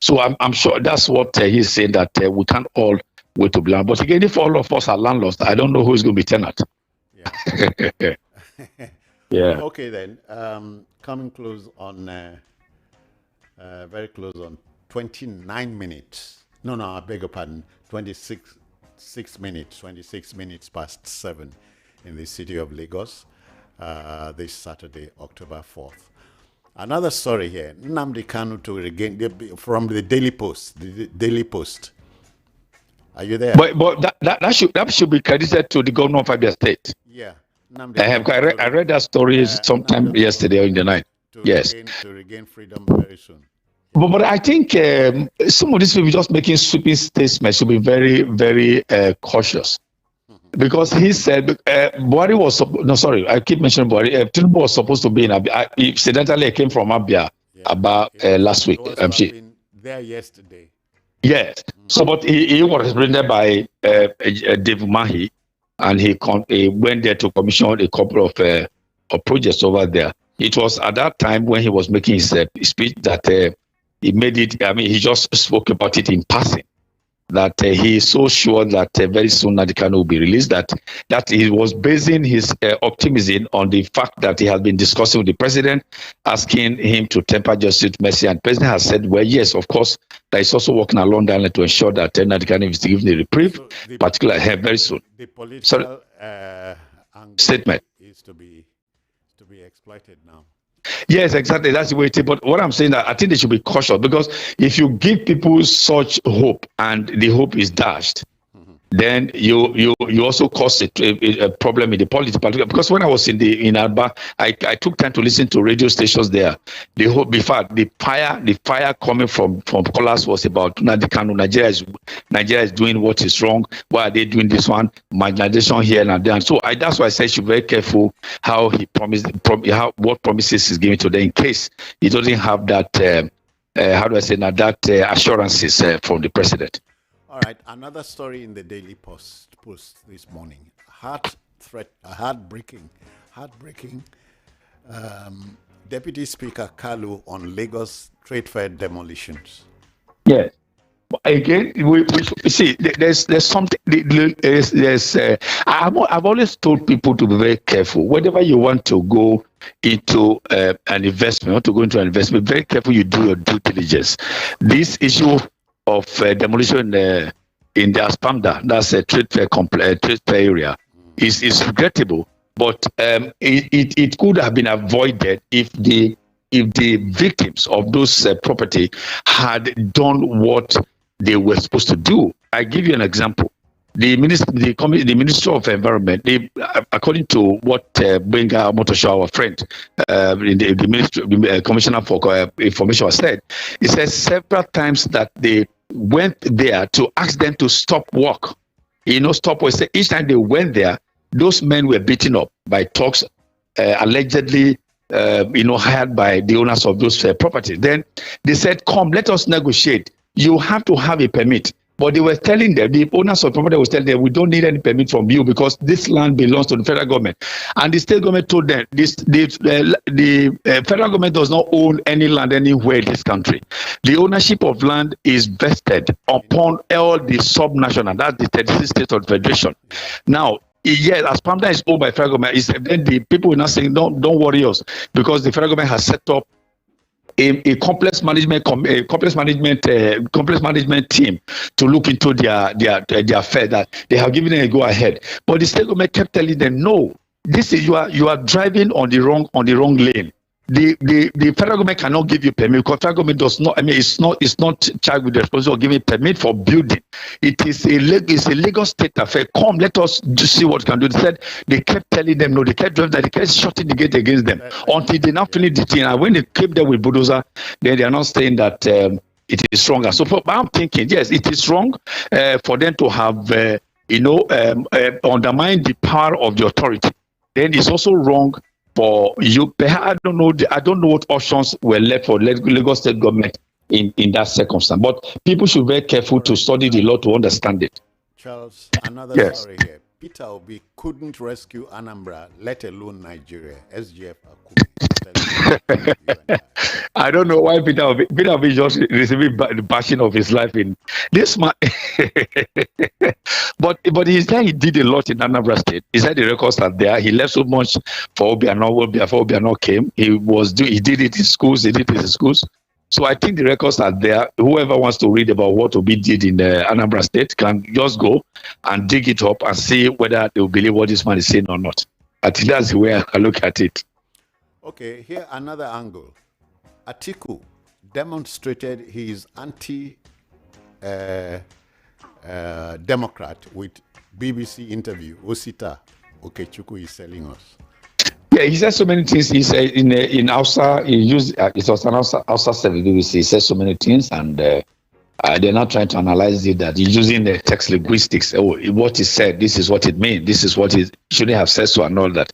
So I'm sure that's what he's saying, that we can't all wait to be landlord. But again, if all of us are landlords, I don't know who's going to be tenant. Yeah. Yeah. Okay then. Coming close on very close on 29 minutes. No, I beg your pardon. 26 minutes past 7 in the city of Lagos. This Saturday, October 4th. Another story here. Nnamdi Kanu to regain from the Daily Post. The Daily Post. Are you there? But that should be credited to the governor of Abia State. Yeah. I read that story sometime yesterday or in the night. Yes. To regain freedom very soon. But I think some of these people just making sweeping statements should be very, very cautious. Because he said, Buhari was, no, sorry, I keep mentioning Buhari. Tinubu was supposed to be in Abia. Incidentally, I came from Abia about last week. Been there yesterday. Yes. So, but he was represented by Dave Mahi, and he went there to commission a couple of projects over there. It was at that time when he was making his speech that he made it. I mean, he just spoke about it in passing. That he is so sure that very soon Nnamdi Kanu will be released. That he was basing his optimism on the fact that he has been discussing with the president, asking him to temper justice with mercy. And the president has said, well, yes, of course, that he's also working along that line to ensure that Nnamdi Kanu is given a reprieve, particularly very soon. The political statement is to be exploited now. Yes, exactly. That's the way it is. But what I'm saying, that I think they should be cautious, because if you give people such hope and the hope is dashed, then you also cause a problem in the politics. Because when I was in Alba, I took time to listen to radio stations there. The hope, the fire coming from callers was about Nnamdi Kanu. Nigeria is doing what is wrong. Why are they doing this one? Marginalization here and there. And so that's why I said you should be very careful how he what promises he's giving to them, in case he doesn't have that. How do I say now, that assurances from the president. All right, another story in the Daily Post this morning. Heartbreaking. Deputy Speaker Kalu on Lagos trade fair demolitions. Yes. Again, we see. There's something. I've always told people to be very careful. Whenever you want to go into an investment, be very careful. You do your due diligence. This issue of demolition in the Aspamda, that's a trade fair area, is regrettable. But it could have been avoided if the victims of those property had done what they were supposed to do. I give you an example. The Minister of Environment, according to what Benga Motosho, our friend, the Commissioner for Information, said, he says several times that they went there to ask them to stop work. Stop work. Each time they went there, those men were beaten up by thugs, allegedly, hired by the owners of those properties. Then they said, "Come, let us negotiate. You have to have a permit." But they were telling them, the owners of property was telling them, "We don't need any permit from you because this land belongs to the federal government." And the state government told them, the federal government does not own any land anywhere in this country. The ownership of land is vested upon all the subnational, that's the 36 states of the federation. Now, yes, as Pamda is owned by federal government, then the people are not saying, don't worry us, because the federal government has set up a complex management team to look into their affair, that they have given them a go ahead. But the state government kept telling them, no, this is you are driving on the wrong lane. The federal government cannot give you permit, because federal government does not. I mean, it's not charged with the responsibility of giving permit for building. It's a Lagos state affair. Come, let us see what we can do. They kept telling them no. They kept driving that. They kept shutting the gate against them until they now finish the thing. And when they came there with bulldozer, then they are not saying that it is stronger. So I'm thinking, yes, it is wrong for them to have undermine the power of the authority. Then it's also wrong for you. I don't know what options were left for Lagos state government in that circumstance. But people should be very careful to study the law to understand it. Charles, another story here. Peter Obi couldn't rescue Anambra, let alone Nigeria. SGF telling you and I. I don't know why Peter Obi just receiving the bashing of his life in this man. but he said he did a lot in Anambra State. He said the records are there. He left so much for Obiano before Obiano came. He did it in schools. He did it in schools. So I think the records are there. Whoever wants to read about what Obi did in Anambra State can just go and dig it up and see whether they will believe what this man is saying or not. I think that's the way I look at it. Okay, here another angle. Atiku demonstrated his anti-Democrat with BBC interview. Osita Okechukwu is selling us. Yeah, he said so many things. He said in Hausa, he used it was an Hausa service BBC. He said so many things, and they're not trying to analyze it. That he's using the text linguistics. Oh, what he said, this is what it means. This is what he shouldn't have said so, and all that.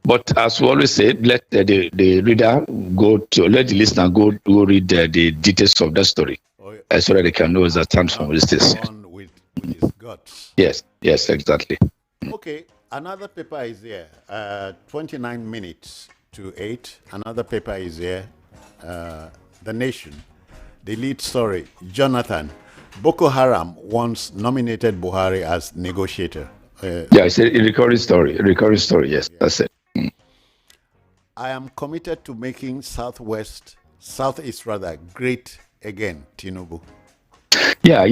But as we always say, let the reader let the listener go read the details of the story, so that they can know the terms from this. With his guts. Yes, exactly. Okay. Another paper is here, 29 minutes to 8. Another paper is here, The Nation. The lead story, Jonathan. Boko Haram once nominated Buhari as negotiator. It's a recurring story. Yes, that's it. I am committed to making Southeast great again, Tinubu. Yeah,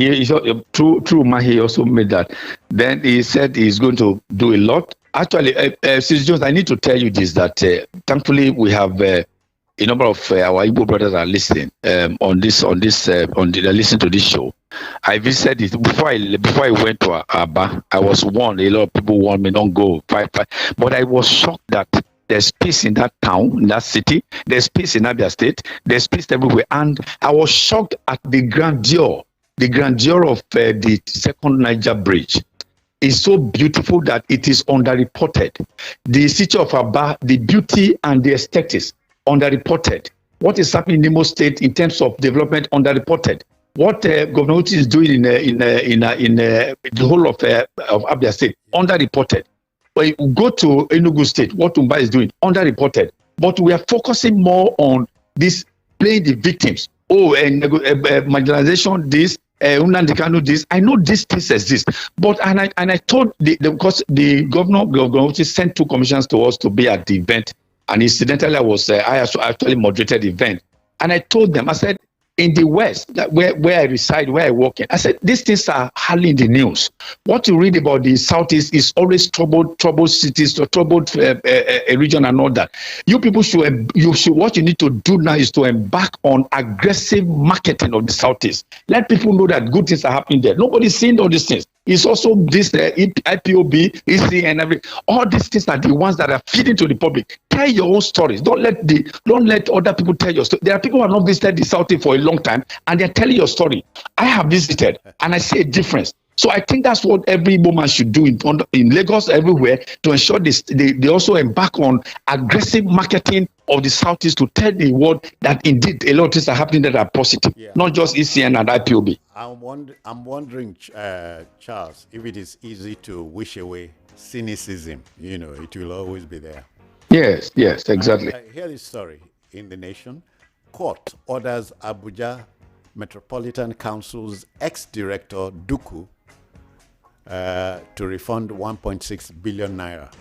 true. Mahi also made that. Then he said he's going to do a lot. Actually, Sis Jones, I need to tell you this, that thankfully we have a number of our Igbo brothers are listening they're listening to this show. I visited it before I went to Aba. I was warned. A lot of people warned me, don't go. Fight. But I was shocked that there's peace in that town, in that city. There's peace in Abia State. There's peace everywhere. And I was shocked at the grandeur of the second Niger bridge. Is so beautiful that it is underreported. The city of Aba, the beauty and the aesthetics, underreported. What is happening in Imo State in terms of development, underreported. What Governor Uti is doing in the whole of Abia State, underreported. When you go to Enugu State, what Umba is doing, underreported. But we are focusing more on this, playing the victims. Marginalization, this, this. I know these things exist, but I told because the governor sent 2 commissioners to us to be at the event, and incidentally I actually moderated the event, and I told them, I said, in the West, where I reside, where I work in, I said, these things are hardly in the news. What you read about the Southeast is always troubled cities, troubled region and all that. You people what you need to do now is to embark on aggressive marketing of the Southeast. Let people know that good things are happening there. Nobody's seeing all these things. It's also this IPOB, EC, and all these things are the ones that are feeding to the public. Tell your own stories. Don't let other people tell your story. There are people who have not visited the Southeast for a long time, and they're telling your story. I have visited, and I see a difference. So I think that's what every woman should do in Lagos, everywhere, to ensure they also embark on aggressive marketing of the Southeast to tell the world that indeed a lot of things are happening that are positive, not just ECN and IPOB. I'm wondering, Charles, if it is easy to wish away cynicism. It will always be there. Yes, exactly. Hear this story in The Nation. Court orders Abuja Metropolitan Council's ex-director, Duku, to refund 1.6 billion naira.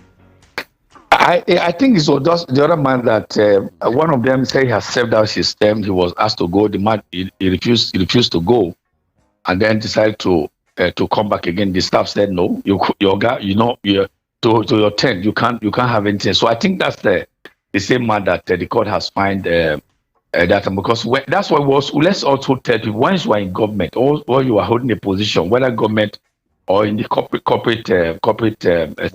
I think it was just the other man that one of them said he has served out his term. He was asked to go. The man he refused to go, and then decided to come back again. The staff said no. Your guy, you're to your tent. You can't have anything. So I think that's the same man that the court has fined that, because that's what was. Let's also tell people, once you are in government or you are holding a position, whether government or in the corporate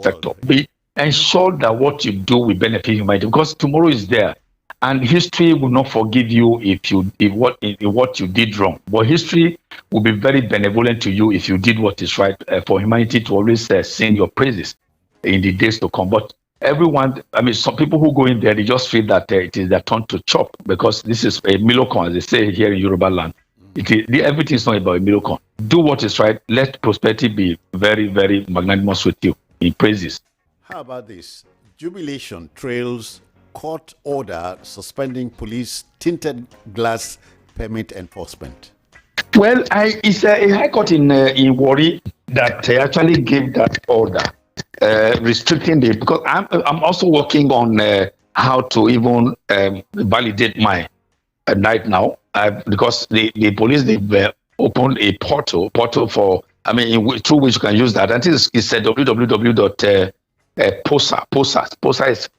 sector, be ensure that what you do will benefit humanity, because tomorrow is there, and history will not forgive you if what you did wrong. But history will be very benevolent to you if you did what is right, for humanity to always sing your praises in the days to come. But everyone, some people who go in there, they just feel that it is their turn to chop, because this is a milocon, as they say here in Yoruba land. Everything is not about a milocon. Do what is right. Let prosperity be very, very magnanimous with you in praises. How about this? Jubilation trails court order suspending police tinted glass permit enforcement? Well, it's a high court in Warri that actually gave that order restricting the, because I'm also working on how to even validate my right now, because the police, they've opened a portal for, I mean, through which you can use that. I think it's www.posa is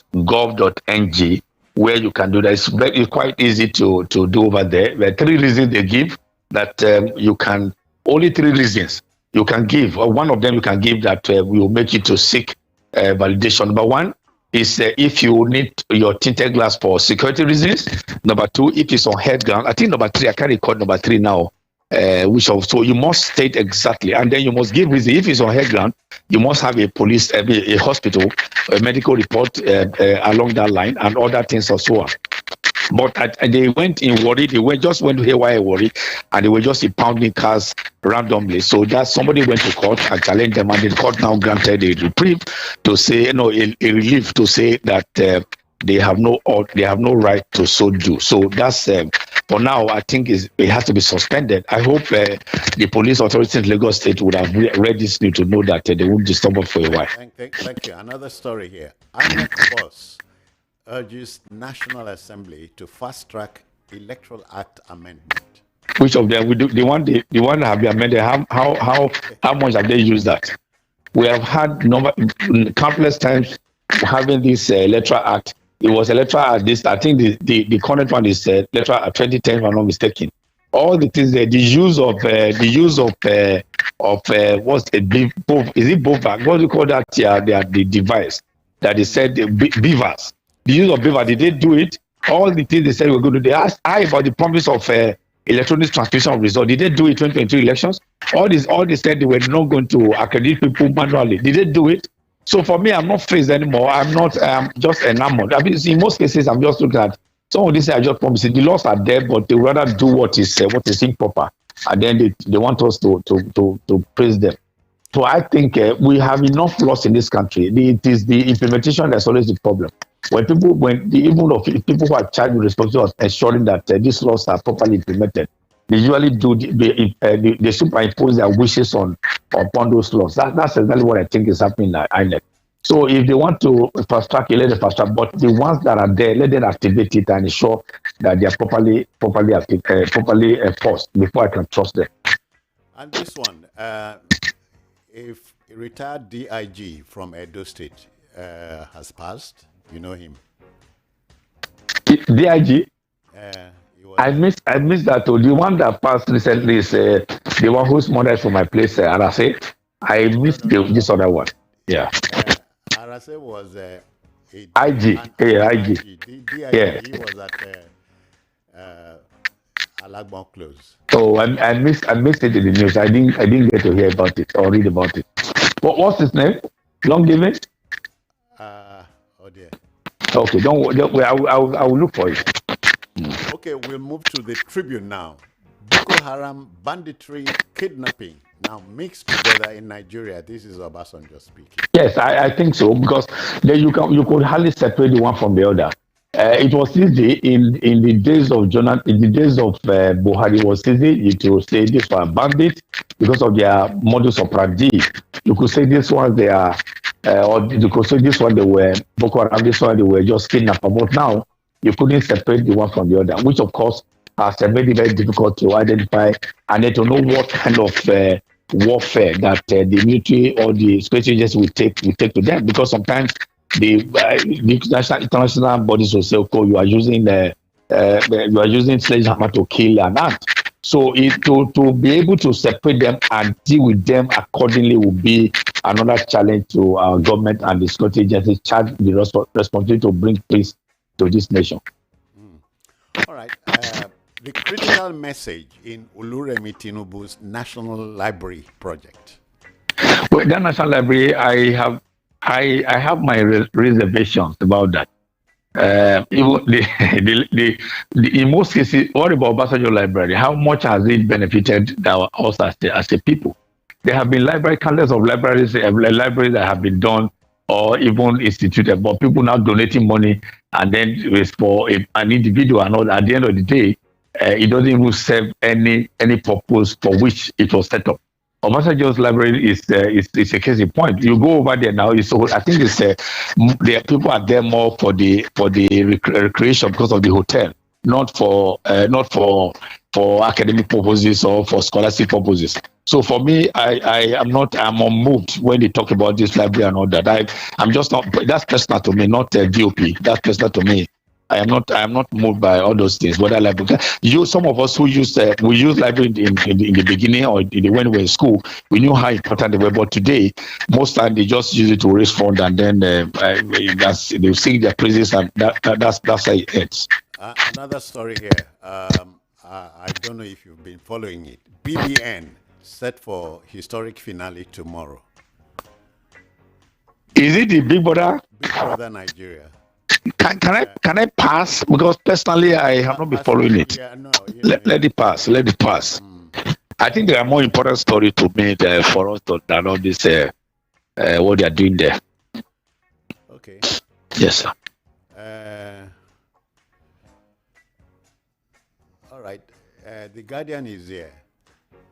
possa.gov.ng, where you can do that. It's quite easy to do over there. There are three reasons they give that you can, only three reasons you can give. One of them you can give that will make you to seek validation. Number one is if you need your tinted glass for security reasons. Number two, if it's on head ground. I think number three, I can't record number three now. So you must state exactly, and then you must give reason. If it's on head ground, you must have a police, a hospital, a medical report along that line, and other things as well. But they went in Warri, just went haywire Warri, and they were just impounding cars randomly. So that somebody went to court and challenged them, and the court now granted a reprieve to say, a relief to say that they have no right to so do. So that's for now. I think it has to be suspended. I hope the police authorities in Lagos State would have read this news to know that they won't disturb us for a while. Thank you. Another story here. INEC boss urges National Assembly to fast-track Electoral Act amendment. Which of them? We do the one that have been amended. How much have they used that? We have had countless times having this Electoral Act. It was Electoral Act. This, I think the current one is Electoral Act 2010, if I'm not mistaken. All the things there, the use of what's it? Is it BOVA? What do you call that? Yeah, the device that they said beavers. The use of beaver, did they do it? All the things they said we're going to do. They asked about the promise of electronic transmission of results. Did they do it 2023 elections? All they said they were not going to accredit people manually. Did they do it? So for me, I'm not phased anymore. I'm just enamored. I mean, in most cases, I'm just looking at some of these are just promising. The laws are there, but they rather do what is improper, and then they want us to praise them. So I think we have enough laws in this country. It is the implementation that's always the problem. When people who are charged with responsibility of ensuring that these laws are properly implemented, they usually do they superimpose their wishes upon those laws. That's exactly what I think is happening at INEC. So if they want to fast track it, let them fast track. But the ones that are there, let them activate it and ensure that they are properly enforced before I can trust them. And this one, if a retired DIG from Edo State has passed, you know him. DIG? I missed that. The one that passed recently is the one who's modeled for my place, Arase. I missed this other one. Yeah. Arase was IG. IG. Yeah. He was at Alagbon Close. Oh, I missed it in the news. I didn't get to hear about it or read about it. What's his name? Long given? Oh dear. Okay, don't worry. I will look for it. Okay, we'll move to the Tribune now. Boko Haram, banditry, kidnapping now mixed together in Nigeria. This is Obasanjo speaking. Yes, I think so, because then you could hardly separate the one from the other. It was easy in the days of Jonathan, in the days of Buhari. It was easy to say this were bandits because of their modus operandi. You could say this one they are, or you could say this one they were Boko Haram. This one they were just kidnappers. But now you couldn't separate the one from the other, which of course has made it very difficult to identify and then to know what kind of warfare that the military or the special agency will take to them, because sometimes the international bodies will say, "Okay, you are using sledgehammer to kill an ant." So to be able to separate them and deal with them accordingly will be another challenge to our government and the security agency charged with the responsibility to bring peace to this nation. All right. The critical message in Oluremi Tinubu's National Library project. Well, that National Library, I have my reservations about that. In most cases, what about Obasanjo Library? How much has it benefited us as a people? There have been countless of libraries that have been done or even instituted, but people now donating money, and then it's for an individual, and all. At the end of the day, it doesn't even serve any purpose for which it was set up. Obasanjo's library is a case in point. You go over there now. It's I think it's the people are there more for the recreation because of the hotel, not for academic purposes or for scholastic purposes. So for me, I'm unmoved when they talk about this library and all that. I'm just not. That's personal to me, not DOP. That's personal to me. I am not moved by all those things. Whether library, some of us who we use library in the beginning or when we were in school, we knew how important they were. But today, most time they just use it to raise fund, and then they sing their praises, and that's how it ends. Another story here. I don't know if you've been following it. BBN set for historic finale tomorrow. Is it the Big Brother? Big Brother Nigeria. Can I pass? Because personally, I have not been following it. Yeah, no, let it pass. Let it pass. I think there are more important stories to me for us than all this what they are doing there. Okay. Yes, sir. All right. The Guardian is here.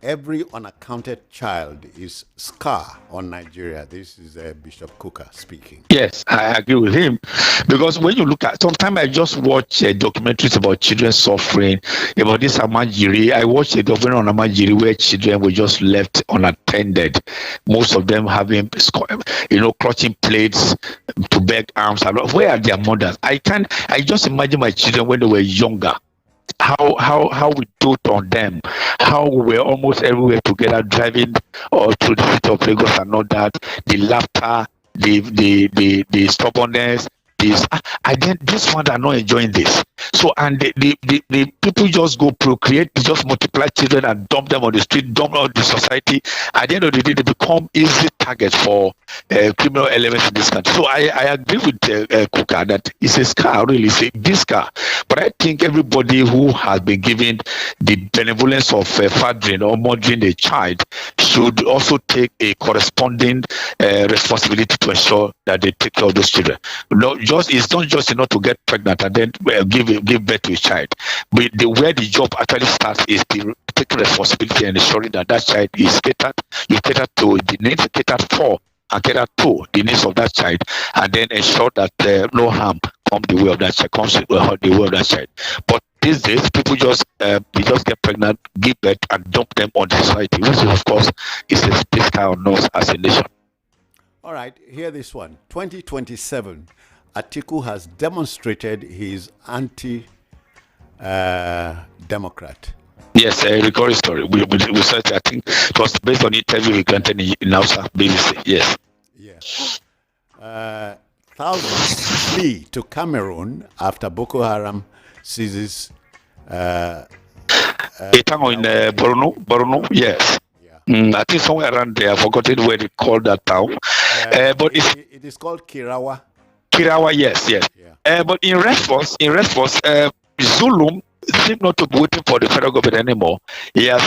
Every unaccounted child is scar on Nigeria. This is Bishop Cooker speaking. Yes, I agree with him, because when you look at, sometimes I just watch documentaries about children suffering, about this Amajiri. I watched a documentary on Amajiri where children were just left unattended. Most of them having, clutching plates to beg alms. Where are their mothers? I just imagine my children when they were younger. How we dote on them, how we were almost everywhere together, driving or through the city of Lagos and all that. The laughter, the stubbornness. This one are not enjoying this. So, and the people just go procreate, just multiply children and dump them on the street, dump on the society. At the end of the day, they become easy targets for criminal elements in this country. So I agree with Kuka that it's a scar, really, it's a big scar. But I think everybody who has been given the benevolence of fathering or mothering a child should also take a corresponding responsibility to ensure that they take care of those children. It's not just enough to get pregnant and then give birth to a child, but where the job actually starts is taking responsibility and ensuring that child is catered. You cater to the needs, catered for, and cater to the needs of that child, and then ensure that no harm comes the way of that child. But these days, people just get pregnant, give birth, and dump them on the society, which of course is a space on us as a nation. All right, hear this one. 2027, Atiku has demonstrated his anti-democrat. Yes, a recording story. We searched, I think it was based on interview he granted in Hausa, BBC. Yes. Yeah. Thousands flee to Cameroon after Boko Haram seizes a town in Borno, yes. Yeah. I think somewhere around there, I've forgotten where they call that town. But it is called Kirawa. Kirawa, yes. Yeah. But in response, Zulum seems not to be waiting for the federal government anymore. He has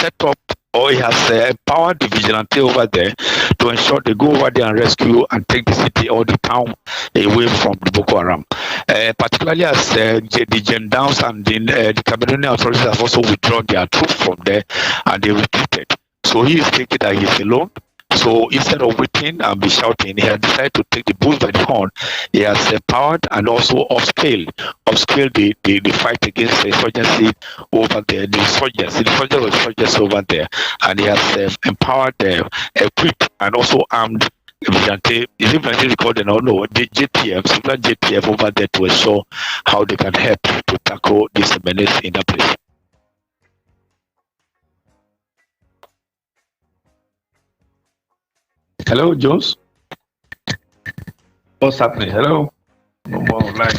set up, or he has empowered the vigilante over there to ensure they go over there and rescue and take the city or the town away from the Boko Haram. Particularly as the Gendowns and the Cameroonian authorities have also withdrawn their troops from there and they retreated. So he is thinking that he's alone. So instead of waiting and be shouting, he has decided to take the bull by the horn. He has empowered and also upscaled the fight against the insurgency over there, the insurgents over there. And he has empowered, equipped, and also armed vigilante. Is it vigilante recorded or no? The JTF, similar JTF over there to ensure how they can help to tackle this menace in that place. Hello, Jones. What's happening? Hello. No more line.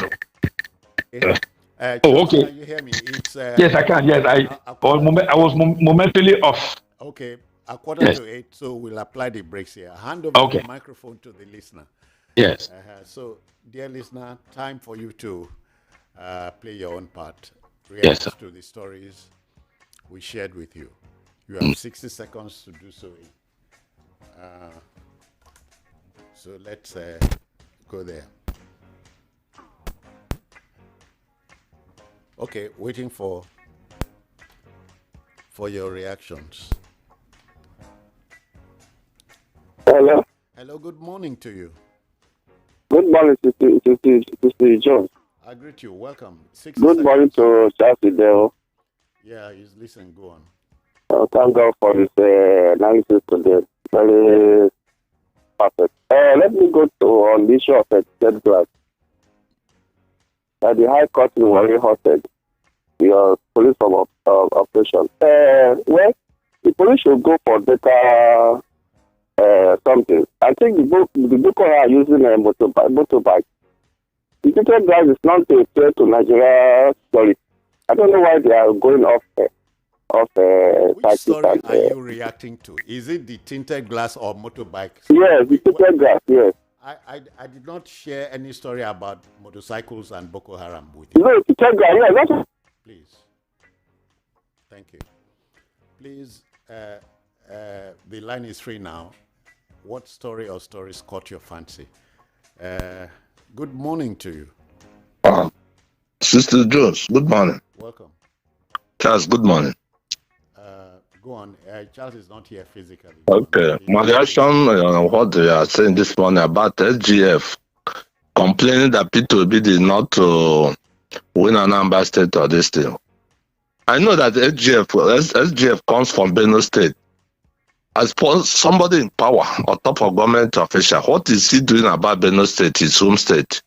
Okay. Can you hear me? It's, yes, I can. Yes, I was momentarily off. Okay, 7:45, so we'll apply the brakes here. Hand over the microphone to the listener. Yes. So, dear listener, time for you to play your own part. React to the stories we shared with you. You have 60 seconds to do so. So let's go there. Okay, waiting for your reactions. Hello. Hello, good morning to you. Good morning, Sister Jones. I greet you. Welcome. 60 Good seconds. morning to Chelsea Dale. Yeah, he's listening. Go on. Thank God for this analysis today. Very perfect. Let me go to on the issue of third class. The High Court in Warri hosted your police from operation. Well, the police should go for better something. I think the Boko are using a motorbike. The ticket drive is not a threat to Nigeria story. I don't know why they are going off. Which story are you reacting to? Is it the tinted glass or motorbike? Yes, the tinted glass. Yes. I did not share any story about motorcycles and Boko Haram with you. No, tinted glass. Yeah, that's. Please. Thank you. Please, the line is free now. What story or stories caught your fancy? Good morning to you. Sister Jones, good morning. Welcome. Charles, good morning. Go on. Charles is not here physically. Okay. My reaction on what they are saying this morning about SGF complaining that P2B did not win an Anambra State or this thing. I know that SGF comes from Benue State. As somebody in power or top of government official, what is he doing about Benue State, his home state?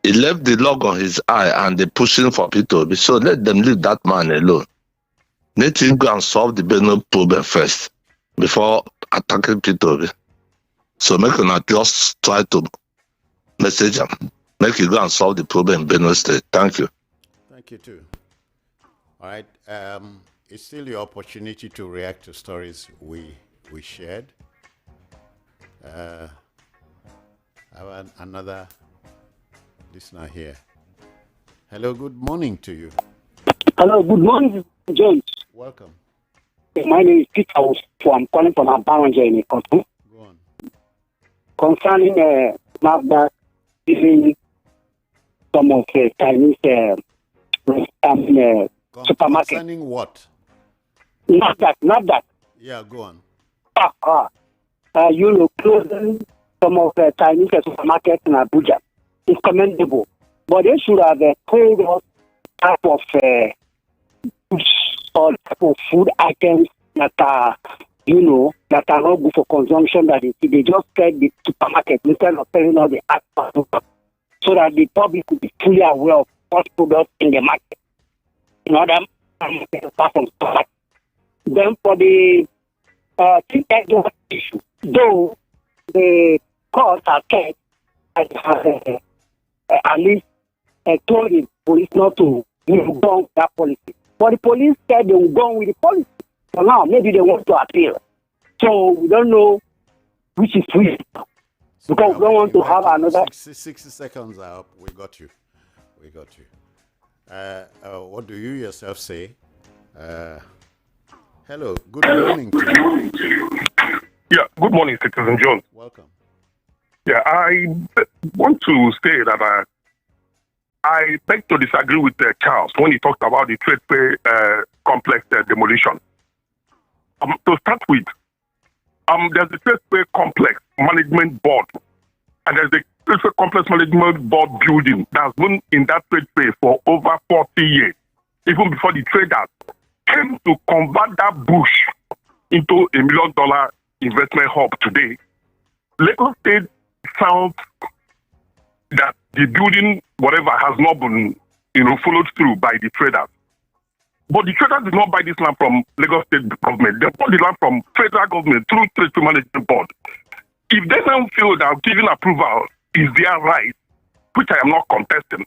He left the log on his eye and they're pushing for P2B. So let them leave that man alone. Let him go and solve the Benue problem first before attacking P2B. So make him not just try to message him. Make him go and solve the problem in Benue State. Thank you. Thank you too. All right. It's still your opportunity to react to stories we shared. I have another listener here. Hello, good morning to you. Hello, good morning, James. Welcome. My name is Peter. I'm calling from Abaranja in Ikotu. Go on. Concerning NAFDAC giving some of the Chinese supermarket. Concerning what? NAFDAC. Yeah, go on. Closing some of the Chinese supermarkets in Abuja is commendable. But they should have told us type of all type of food items that are, that are not good for consumption that they just sell the supermarket instead of selling all the items so that the public will be fully aware of what products in the market. In order to pass on product. Then for the issue, though the courts are kept at least told the police not to go on with that policy. But the police said they will go on with the policy. So now maybe they want to appeal. So we don't know which is which. Because we don't want to have another 60 seconds are up. We got you. What do you yourself say? Hello, good morning to you. Yeah, good morning, Citizen Jones. Welcome. Yeah, I want to say that I beg to disagree with Charles when he talked about the trade pay complex demolition. To start with, there's the trade pay complex management board, and there's the trade pay complex management board building that's been in that trade pay for over 40 years, even before the traders came to convert that bush into $1 million investment hub today. Lagos State found that the building, whatever, has not been, followed through by the traders. But the traders did not buy this land from Lagos State government. They bought the land from federal government through Trade Management Board. If they don't feel that giving approval is their right, which I am not contesting,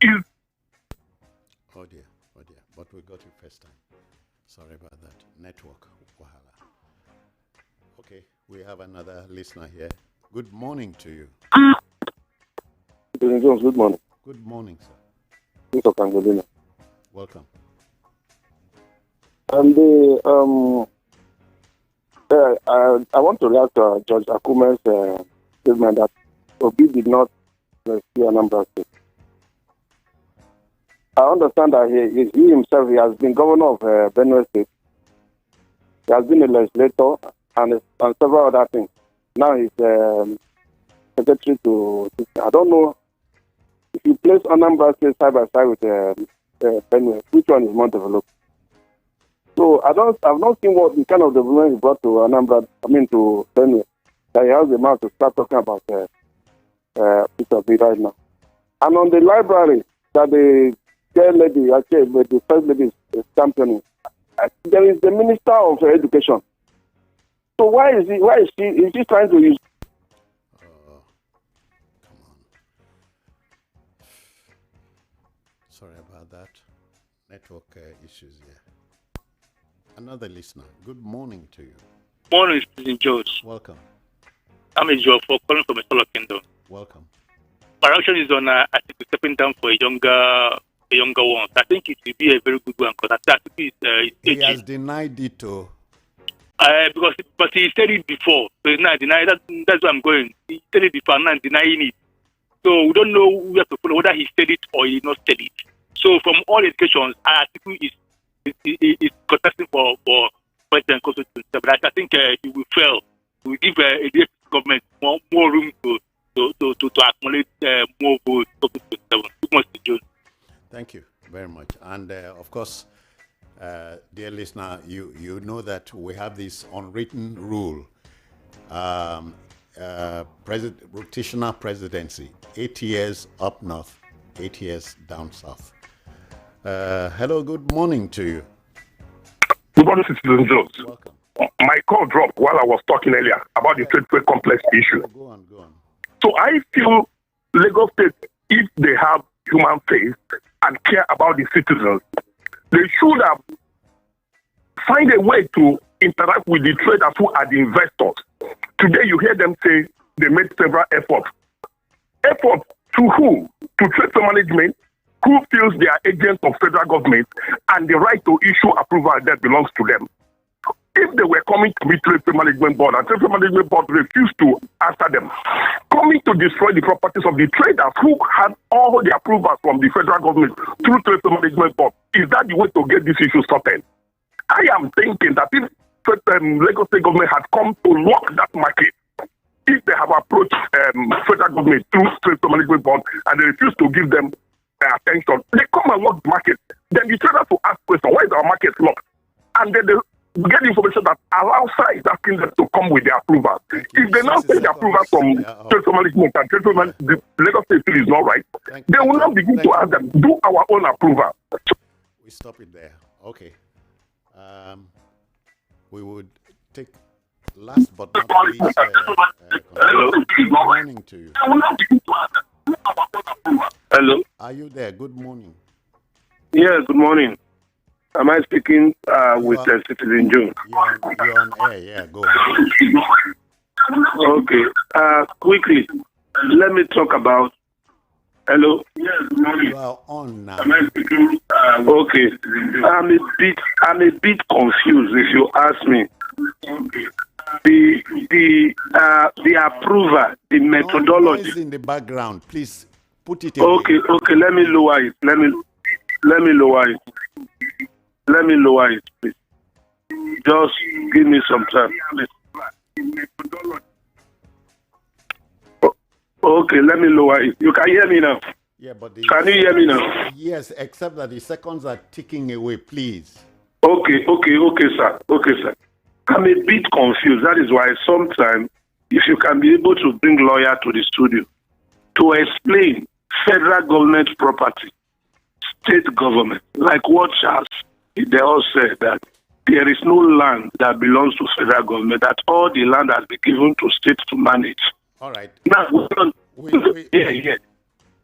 is... Oh dear. But we got you first time. Sorry about that. Network. Wahala. Okay, we have another listener here. Good morning to you. Good morning. Good morning, sir. Mr. Pangolina. Welcome. And I want to react to Judge Akume's statement that Obi did not rescue Anambra State. I understand that he himself, he has been governor of Benue State. He has been a legislator and several other things. Now he's secretary to. I don't know if you place Anambra State side by side with Benue, which one is more developed? So I've not seen what the kind of development he brought to to Benue, that he has the mouth to start talking about Peter right now. And on the library that the lady, actually, the first lady is championing, there is the Minister of Education. So why is she trying to use? Come on. Sorry about that. Network issues here. Another listener. Good morning to you. Morning, Stephen George. Welcome. I'm a Joe for calling from a solo kingdom. Welcome. My reaction is on Atiku stepping down for a younger one. I think it will be a very good one because Atiku is he has denied it too. But he said it before. So he's not denying that. That's where I'm going. He said it before, I'm not denying it. So we don't know where to follow, whether he said it or he did not said it. So from all indications, Atiku is contesting for president constituency. But I think he will fail. We will give the government more room to accumulate more votes. Thank you very much. And of course, dear listener, you know that we have this unwritten rule. Rotational presidency, 8 years up north, 8 years down south. Hello, good morning to you. Good morning, Citizen Jones. Welcome. My call dropped while I was talking earlier about the trade complex issue. Go on. So I feel Lagos State, if they have human face and care about the citizens, they should have find a way to interact with the traders who are the investors. Today you hear them say they made several efforts. Efforts to who? To trade management, who feels they are agents of federal government and the right to issue approval that belongs to them. If they were coming to meet Trade Management Board and Trade Management Board refused to answer them, coming to destroy the properties of the traders who had all the approvals from the federal government through Trade Management Board, is that the way to get this issue sorted? I am thinking that if Lagos State government had come to lock that market, if they have approached federal government through Trade Management Board and they refuse to give them attention, they come and lock the market. Then the traders will ask questions, why is our market locked? And then they get information that allows is asking them to come with their approval. If they now take the approval from Trade Management and Trade Management, the Lagos State is not right, they will now begin to ask them, do our own approval. We stop it there. Okay. We would take last but not least. Hello. Good morning to you. Hello. Are you there? Good morning. Yes, good morning. Am I speaking with Citizen Jones? You're on air. Yeah, go on. Okay. Quickly, let me talk about. Hello. Yes, good morning. You are on now. Am I speaking? Okay. I'm a bit confused, if you ask me. Okay. The approval, the methodology. Noise in the background, please put it away. Okay. Let me lower it. Let me lower it. Let me lower it, please. Just give me some time, please. Okay, let me lower it. You can hear me now. Yeah, but can you hear me now? Yes, except that the seconds are ticking away, please. Okay, sir. I'm a bit confused. That is why sometimes, if you can be able to bring lawyer to the studio to explain federal government property, state government, like what Charles, they all said that there is no land that belongs to federal government, that all the land has been given to states to manage. All right. Now, yeah.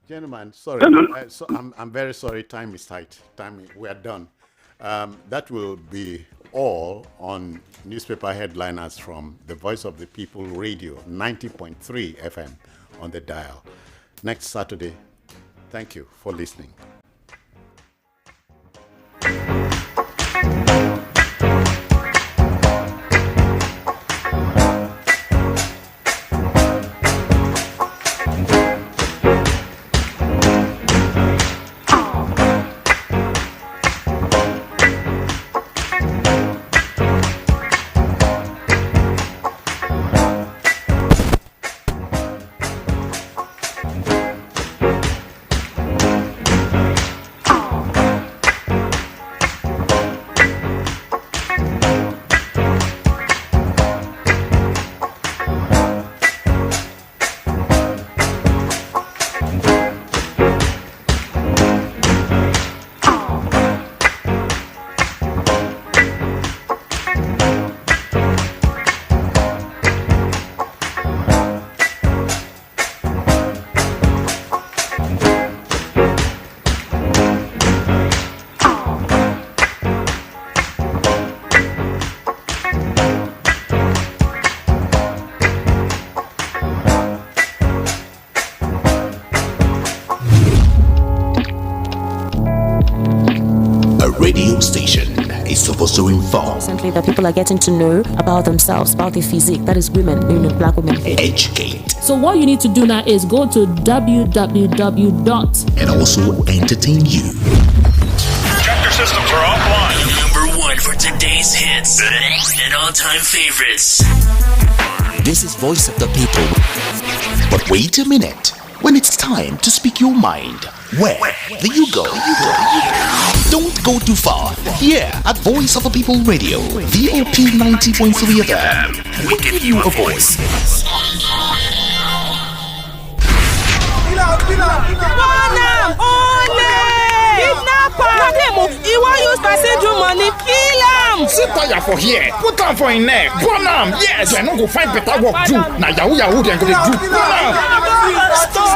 Gentlemen, sorry. I'm very sorry. Time is tight. We are done. That will be all on newspaper headliners from the Voice of the People Radio, 90.3 FM on the dial. Next Saturday. Thank you for listening. radio station is supposed to inform. Recently, that people are getting to know about themselves, about their physique. That is women, black women. Educate. So what you need to do now is go to www. And also entertain you. Check your systems are offline. Number 1 for today's hits and all-time favorites. This is Voice of the People. But wait a minute. When it's time to speak your mind, where do you go? Don't go too far. Here at Voice of the People Radio, VOP 90.3 FM, we give you a voice. He won't use passenger money. Kill him. Sit tire for here. Put on for his neck. Burn him. Yes, you no go find better work do. Now Yahoo they go do. Stop.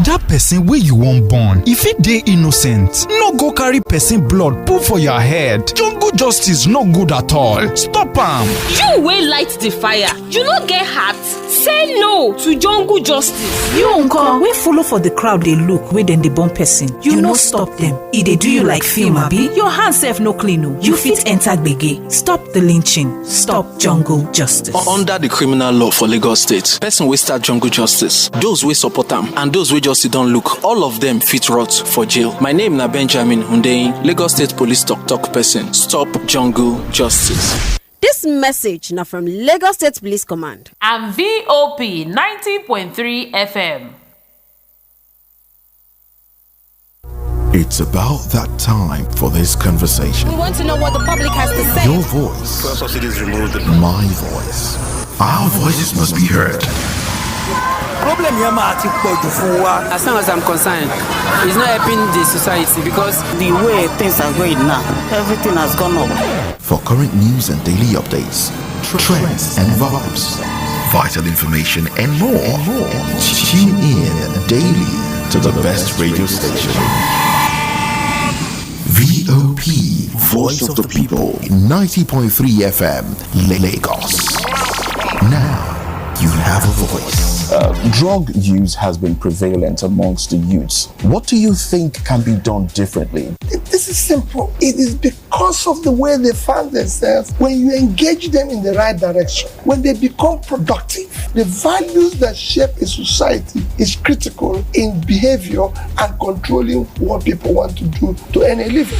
That person where you won't born, if it dey innocent, no go carry person blood put for your head. Jungle justice no good at all. Stop am. You will light the fire. You not get hurt. Say no to jungle justice. You uncle, we follow for the crowd. They look where then they born person. You no stop them. If they do you like film, abi? Your hands self no clean. No. You fit enter gbege. Stop the lynching. Stop jungle justice. Under the criminal law for Lagos State, person we start jungle justice. Those we support them and those we just don't look, all of them fit rot for jail. My name na Benjamin Hundeyin, Lagos State Police talk person. Stop jungle justice. This message now from Lagos State Police Command and VOP 90.3 FM. It's about that time for this conversation. We want to know what the public has to say. Your voice. Subsidies removed. My voice. Our voices must be heard. Problem here, as far as I'm concerned, it's not helping the society because the way things are going now, everything has gone up. For current news and daily updates, trends and vibes, vital information and more, tune in daily to the best radio station. VOP, Voice of the People, 90.3 FM, Lagos. Now, you have a voice. Drug use has been prevalent amongst the youths. What do you think can be done differently? This is simple. It is because of the way they find themselves. When you engage them in the right direction, when they become productive, the values that shape a society is critical in behavior and controlling what people want to do to earn a living.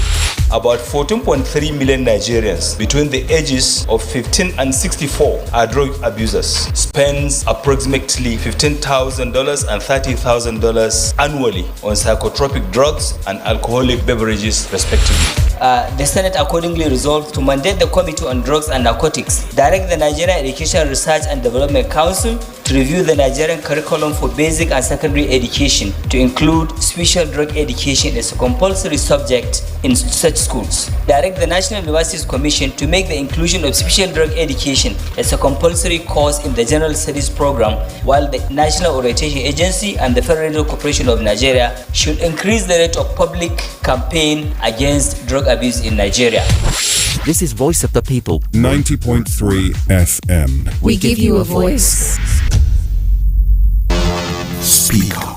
About 14.3 million Nigerians between the ages of 15 and 64 are drug abusers. Spends approximately $15,000 and $30,000 annually on psychotropic drugs and alcoholic beverages, respectively. The Senate accordingly resolved to mandate the Committee on Drugs and Narcotics, direct the Nigerian Education Research and Development Council to review the Nigerian curriculum for basic and secondary education to include special drug education as a compulsory subject in such schools. Direct the National Universities Commission to make the inclusion of special drug education as a compulsory course in the General Studies program, while the National Orientation Agency and the Federal Radio Corporation of Nigeria should increase the rate of public campaign against drug abuse in Nigeria. This is Voice of the People. 90.3 FM. We give you a voice. Speak up.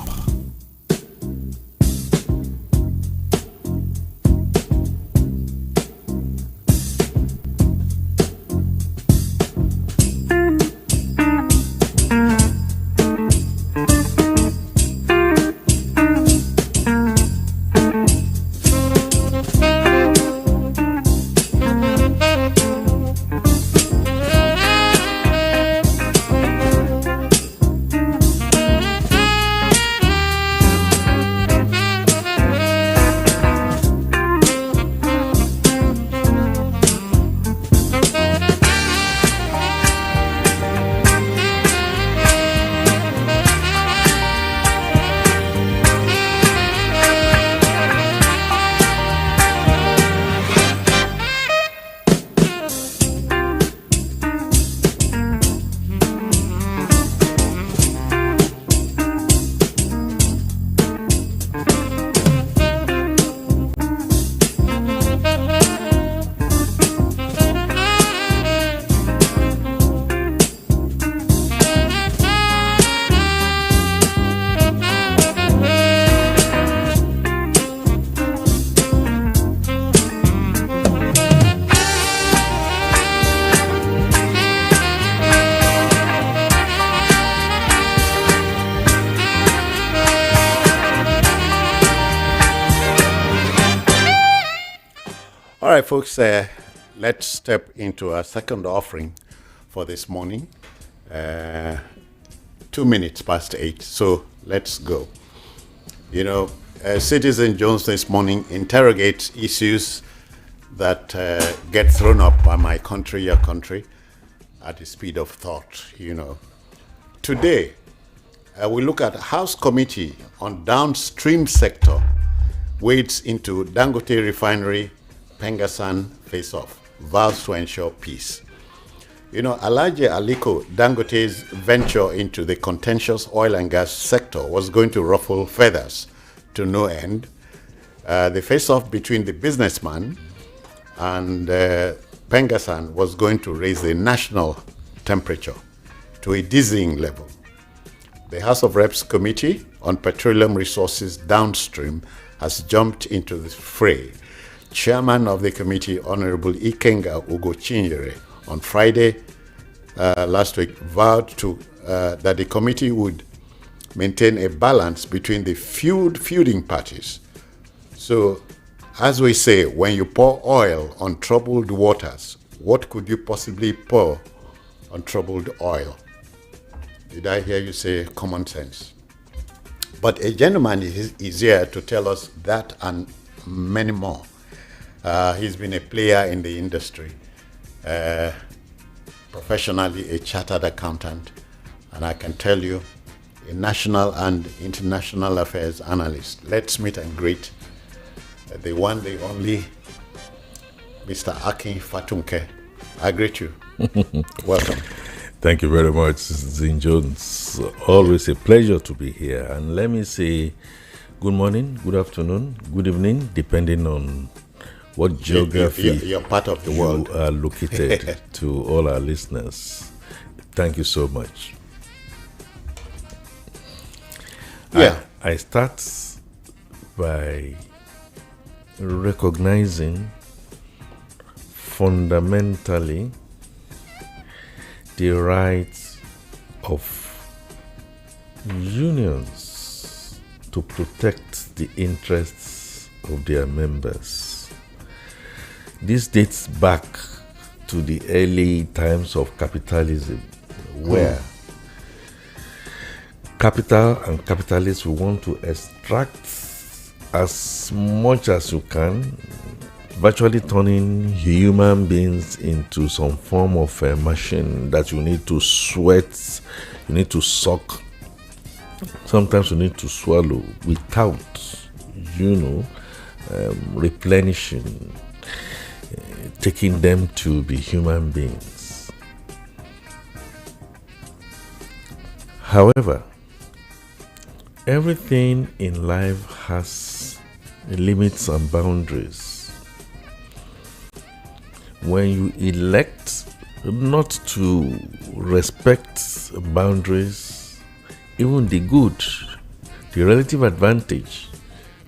All right, folks, let's step into our second offering for this morning. 2 minutes past 8, so let's go. You know, Citizen Jones this morning interrogates issues that get thrown up by my country, your country, at the speed of thought, you know. Today, we look at House Committee on Downstream Sector wades into Dangote Refinery, Pengassan face-off, vows to ensure peace. You know, Alhaji Aliko Dangote's venture into the contentious oil and gas sector was going to ruffle feathers to no end. The face-off between the businessman and Pengassan was going to raise the national temperature to a dizzying level. The House of Reps Committee on Petroleum Resources Downstream has jumped into the fray. Chairman of the committee, Honorable Ikenga Ugochinyere, on Friday last week vowed to that the committee would maintain a balance between the feuding parties. So, as we say, when you pour oil on troubled waters, what could you possibly pour on troubled oil? Did I hear you say common sense? But a gentleman is here to tell us that and many more. He's been a player in the industry, professionally a chartered accountant, and I can tell you, a national and international affairs analyst. Let's meet and greet the one, the only, Mr. Akin Fatunke. I greet you. Welcome. Thank you very much, Zin Jones. Always a pleasure to be here. And let me say good morning, good afternoon, good evening, depending on what geography you're part of the world are located to all our listeners. Thank you so much. Yeah. I start by recognizing fundamentally the right of unions to protect the interests of their members. This dates back to the early times of capitalism, where capital and capitalists will want to extract as much as you can, virtually turning human beings into some form of a machine that you need to sweat, you need to suck, sometimes you need to swallow without, replenishing, taking them to be human beings. However, everything in life has limits and boundaries. When you elect not to respect boundaries, even the good, the relative advantage,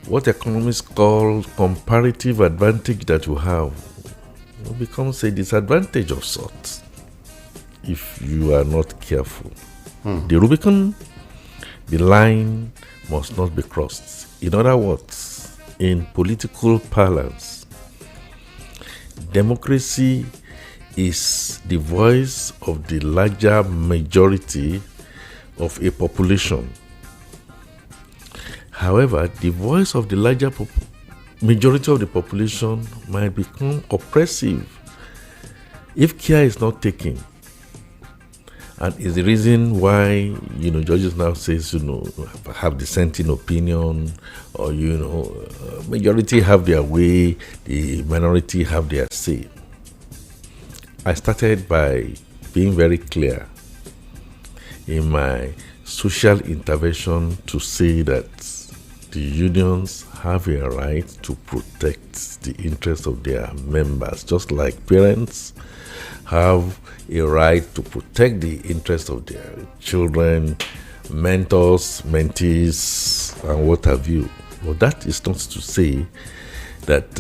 what economists call comparative advantage that you have, becomes a disadvantage of sorts if you are not careful. The Rubicon, the line must not be crossed. In other words, in political parlance, democracy is the voice of the larger majority of a population. However, the voice of the larger majority of the population might become oppressive if care is not taken. And is the reason why, judges now says, have dissenting opinion, or, majority have their way, the minority have their say. I started by being very clear in my social intervention to say that the unions have a right to protect the interests of their members, just like parents have a right to protect the interests of their children, mentors, mentees, and what have you. But that is not to say that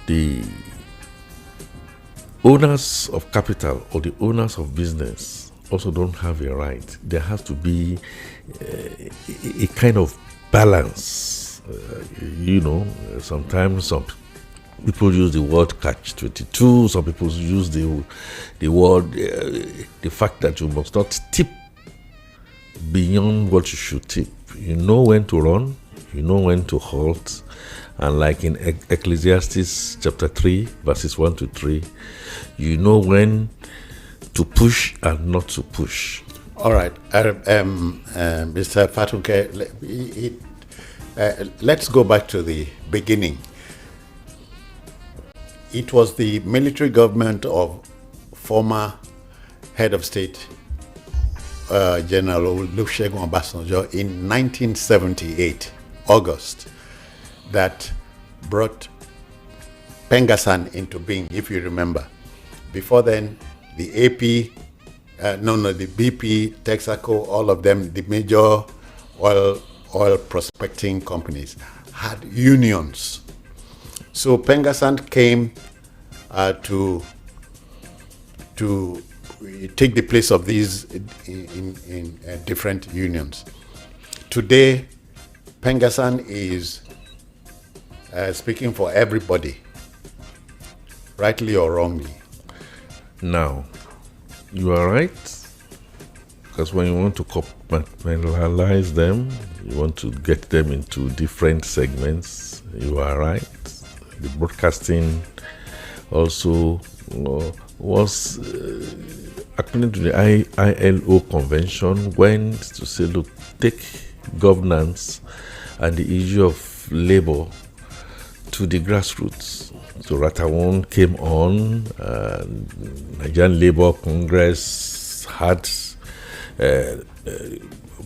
the owners of capital or the owners of business also don't have a right. There has to be a kind of balance. Sometimes some people use the word catch-22. Some people use the word, the fact that you must not tip beyond what you should tip. You know when to run, you know when to halt. And like in Ecclesiastes chapter 3, verses 1 to 3, you know when to push and not to push. All right. Mr. Fatunke, let's go back to the beginning. It was the military government of former head of state, General Olusegun Obasanjo, in 1978, August, that brought Pengassan into being, if you remember. Before then, the AP, the BP, Texaco, all of them, the major oil prospecting companies, had unions. So Pengassan came to take the place of these in different unions. Today, Pengassan is speaking for everybody, rightly or wrongly. Now, you are right, because when you want to compartmentalize them, you want to get them into different segments, you are right. The broadcasting also was, according to the ILO convention, went to say, look, take governance and the issue of labor to the grassroots. So Ratawan came on, Nigerian Labour Congress had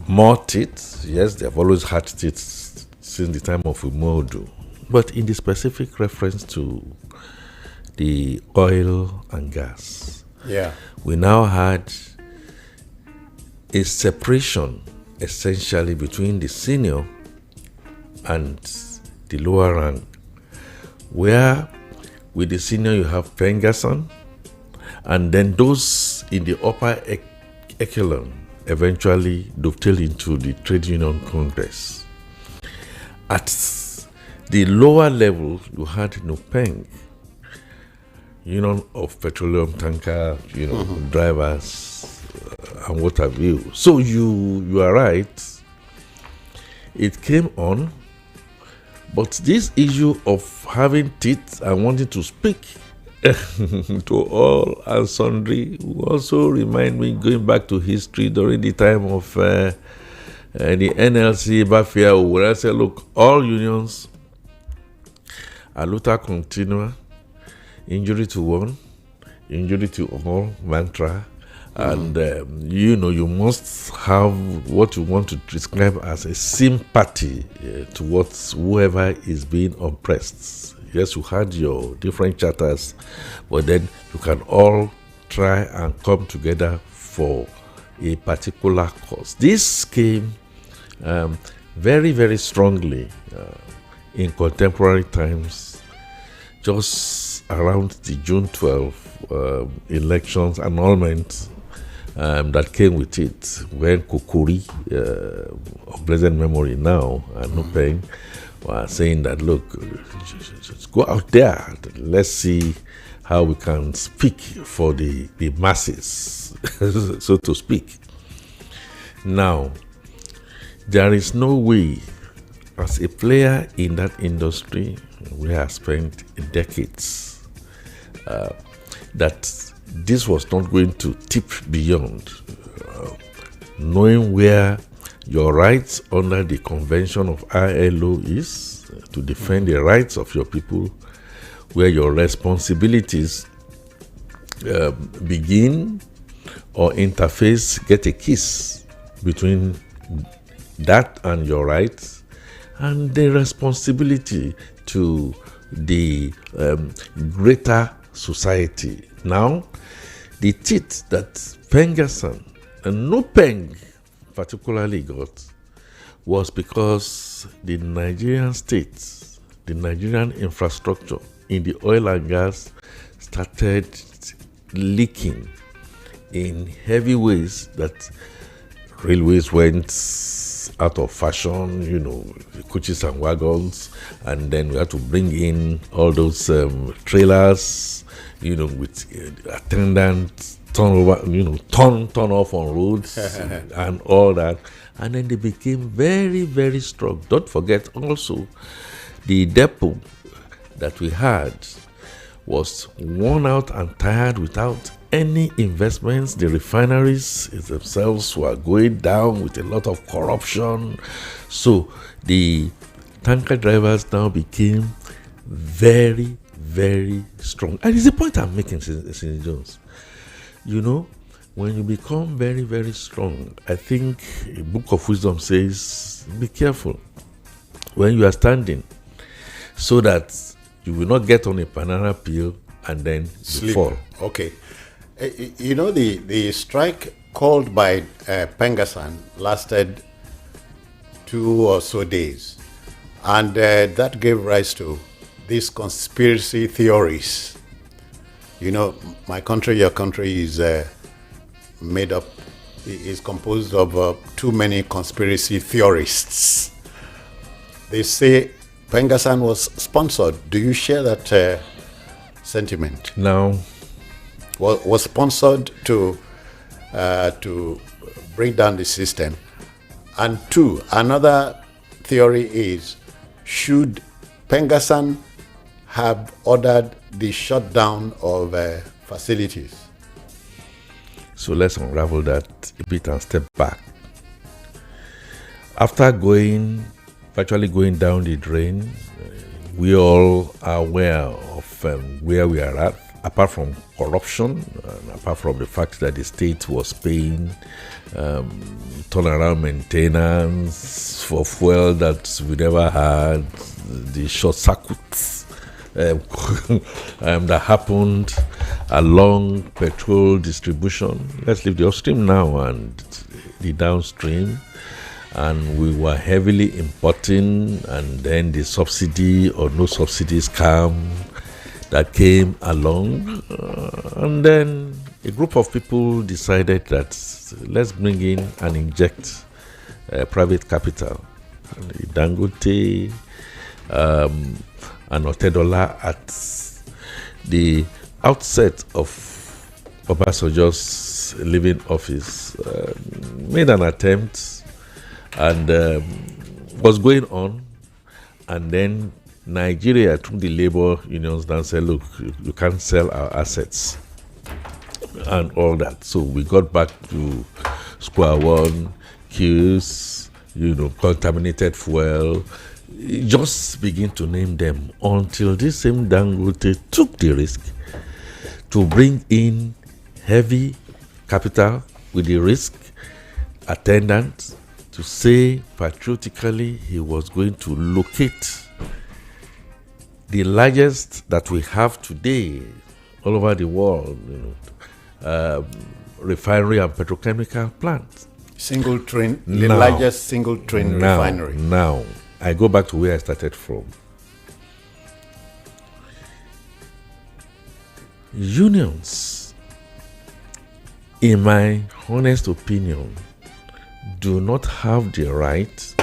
more teeth. Yes, they have always had teeth since the time of Umodu. But in the specific reference to the oil and gas, we now had a separation essentially between the senior and the lower rank, where with the senior you have Pengassan, and then those in the upper echelon eventually dovetail into the Trade Union Congress. At the lower level, you had Nupeng, Union of Petroleum Tanker, drivers, and what have you. So you are right. It came on, but this issue of having teeth and wanting to speak to all and sundry will also remind me, going back to history during the time of the NLC Bafia, where I said, look, all unions are luta continua, injury to one, injury to all mantra, and you must have what you want to describe as a sympathy towards whoever is being oppressed. Yes, you had your different charters, but then you can all try and come together for a particular cause. This came very, very strongly in contemporary times, just around the June 12 elections annulment that came with it, when Kukuri, of blessed memory now, and Nupeng, were saying that, look, just go out there, let's see how we can speak for the masses, so to speak. Now, there is no way, as a player in that industry, we have spent decades, that this was not going to tip beyond knowing where your rights under the convention of ILO is to defend the rights of your people, where your responsibilities begin or interface, get a kiss between that and your rights, and the responsibility to the greater society. Now, the teeth that Pengassan and Nupeng particularly got was because the Nigerian states, the Nigerian infrastructure in the oil and gas started leaking in heavy ways, that railways went out of fashion, the coaches and wagons, and then we had to bring in all those trailers, with attendants, turn off on roads and all that. And then they became very, very strong. Don't forget also, the depot that we had was worn out and tired without any investments. The refineries themselves were going down with a lot of corruption. So the tanker drivers now became very, very strong. And it's the point I'm making, Senator Jones. When you become very, very strong, I think a book of wisdom says, be careful when you are standing, so that you will not get on a banana peel and then you fall. Okay. The strike called by Pengasan lasted 2 or so days. And that gave rise to these conspiracy theories. My country, your country is composed of too many conspiracy theorists. They say Pengasan was sponsored. Do you share that sentiment? No. Was sponsored to bring down the system. And 2, another theory is, should Pengasan have ordered the shutdown of facilities? So let's unravel that a bit and step back. After virtually going down the drain, we all are aware of where we are at, apart from corruption, and apart from the fact that the state was paying turnaround maintenance for fuel that we never had, the short circuits that happened along petrol distribution. Let's leave the upstream now and the downstream. And we were heavily importing, and then the subsidy or no subsidy scam that came along. And then a group of people decided that let's bring in and inject private capital. And Dangote and Otedola at the outset of Obasanjo's leaving office made an attempt and was going on, and then Nigeria took the labor unions down and said, look, you can't sell our assets and all that. So we got back to square one, queues, contaminated fuel, just begin to name them, until this same Dangote took the risk to bring in heavy capital with the risk attendant to say patriotically he was going to locate the largest that we have today all over the world, refinery and petrochemical plant. Largest single train refinery. Now, I go back to where I started from. Unions, in my honest opinion, do not have the right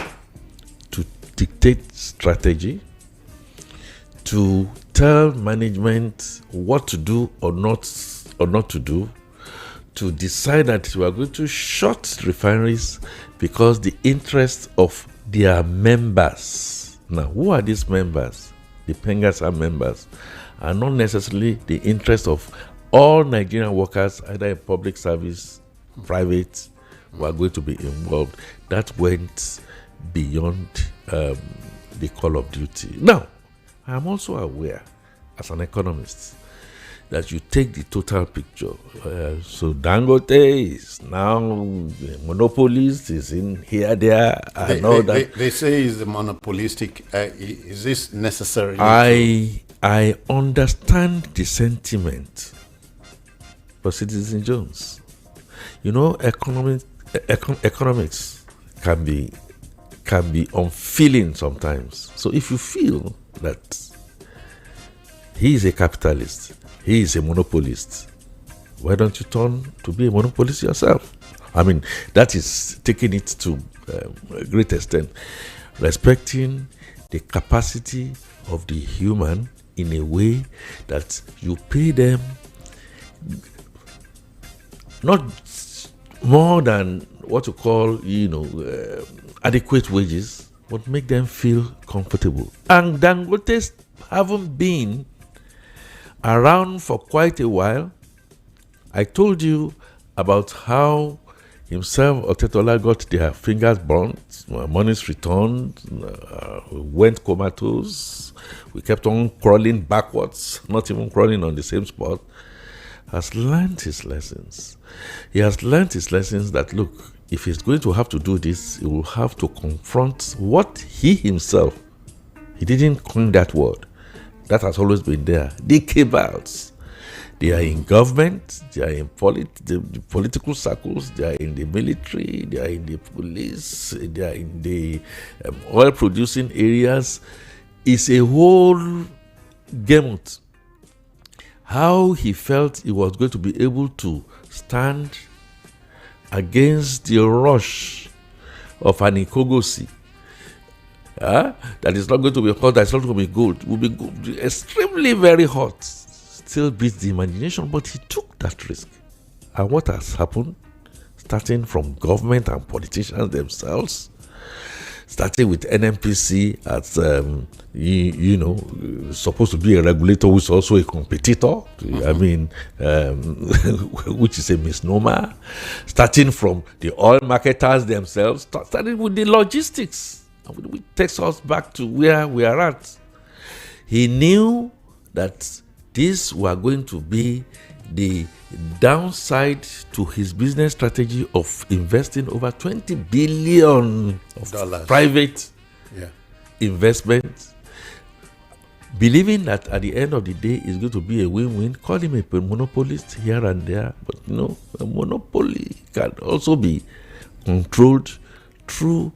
to dictate strategy, to tell management what to do or not to do, to decide that we are going to shut refineries because the interest of their members. Now, who are these members? The Pengasan members are not necessarily the interest of all Nigerian workers, either in public service, private, who are going to be involved. That went beyond the call of duty. Now, I am also aware, as an economist, that you take the total picture. So Dangote is now a monopolist, is in here, there, and all that. They say he's a monopolistic. Is this necessary? I understand the sentiment, but Citizen Jones, economics can be unfeeling sometimes. So if you feel that he is a capitalist, he is a monopolist, why don't you turn to be a monopolist yourself I mean, that is taking it to a great extent. Respecting the capacity of the human in a way that you pay them not more than what you call, adequate wages, but make them feel comfortable. And Dangotes haven't been around for quite a while. I told you about how himself, Otetola, got their fingers burnt, monies returned, went comatose. We kept on crawling backwards, not even crawling on the same spot. Has learned his lessons. He has learned his lessons that, look, if he's going to have to do this, he will have to confront what he himself, he didn't coin that word, that has always been there, the cabals. They are in government, they are in the political circles, they are in the military, they are in the police, they are in the oil-producing areas. It's a whole gamut. How he felt he was going to be able to stand against the rush of an Ikogosi, that is not going to be hot, that is not going to be good, will be good, extremely very hot, still beats the imagination, but he took that risk. And what has happened, starting from government and politicians themselves, starting with NNPC as, supposed to be a regulator who is also a competitor, I mean, which is a misnomer, starting from the oil marketers themselves, starting with the logistics, which takes us back to where we are at. He knew that these were going to be the downside to his business strategy of investing over $20 billion of private investments, believing that at the end of the day it's going to be a win-win. Call him a monopolist here and there, but a monopoly can also be controlled through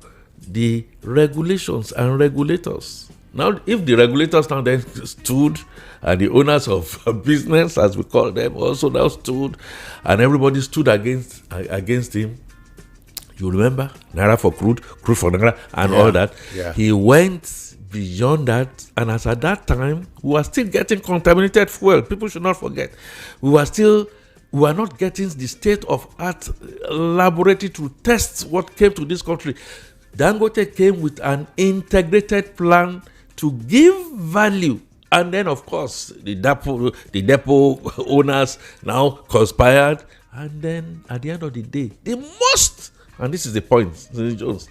the regulations and regulators. Now, if the regulators now then stood, and the owners of business, as we call them, also now stood, and everybody stood against him. You remember? Naira for crude for Naira, and all that. Yeah. He went beyond that, and as at that time, we were still getting contaminated fuel. People should not forget. We were not getting the state-of-art laboratory to test what came to this country. Dangote came with an integrated plan to give value. And then, of course, the depot owners now conspired. And then, at the end of the day, the most, and this is the point, Jones,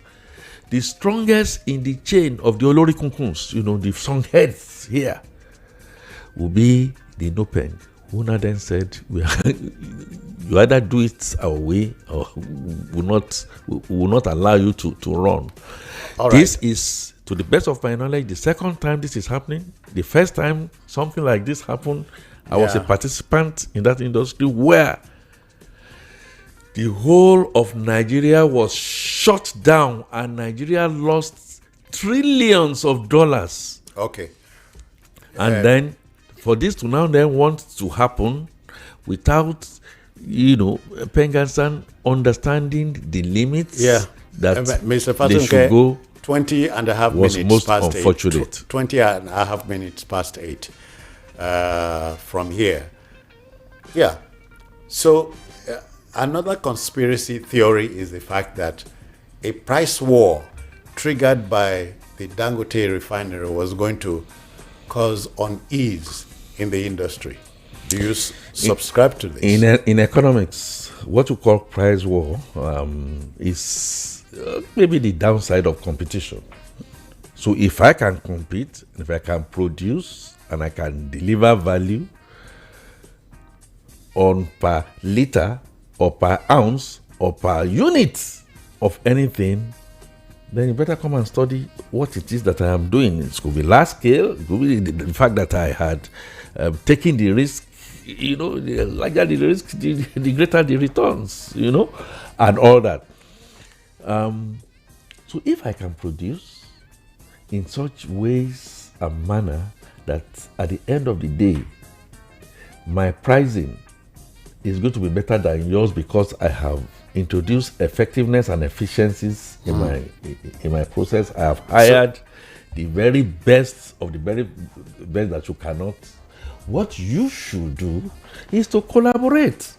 the strongest in the chain of the Olori Kunkuns, the strong heads here, will be the Nopeng, who now then said, you either do it our way or we will not allow you to run. All right. This is, to the best of my knowledge, the second time this is happening. The first time something like this happened, I was a participant in that industry where the whole of Nigeria was shut down and Nigeria lost trillions of dollars. Okay. And then for this to now then want to happen without, Pengansan understanding the limits that Mr. they should go 20 and a half was minutes most past unfortunate. 8. 20 and a half minutes past 8 from here. Yeah. So another conspiracy theory is the fact that a price war triggered by the Dangote refinery was going to cause unease in the industry. Do you subscribe to this? In economics, what we call price war is maybe the downside of competition. So if I can compete, if I can produce, and I can deliver value on per liter or per ounce or per unit of anything, then you better come and study what it is that I am doing. It could be large scale. It could be the fact that I had taken the risk. The larger the risk, the greater the returns. And all that. So if I can produce in such ways and manner that at the end of the day, my pricing is going to be better than yours because I have introduced effectiveness and efficiencies in my process. I have hired the very best of the very best that you cannot. What you should do is to collaborate.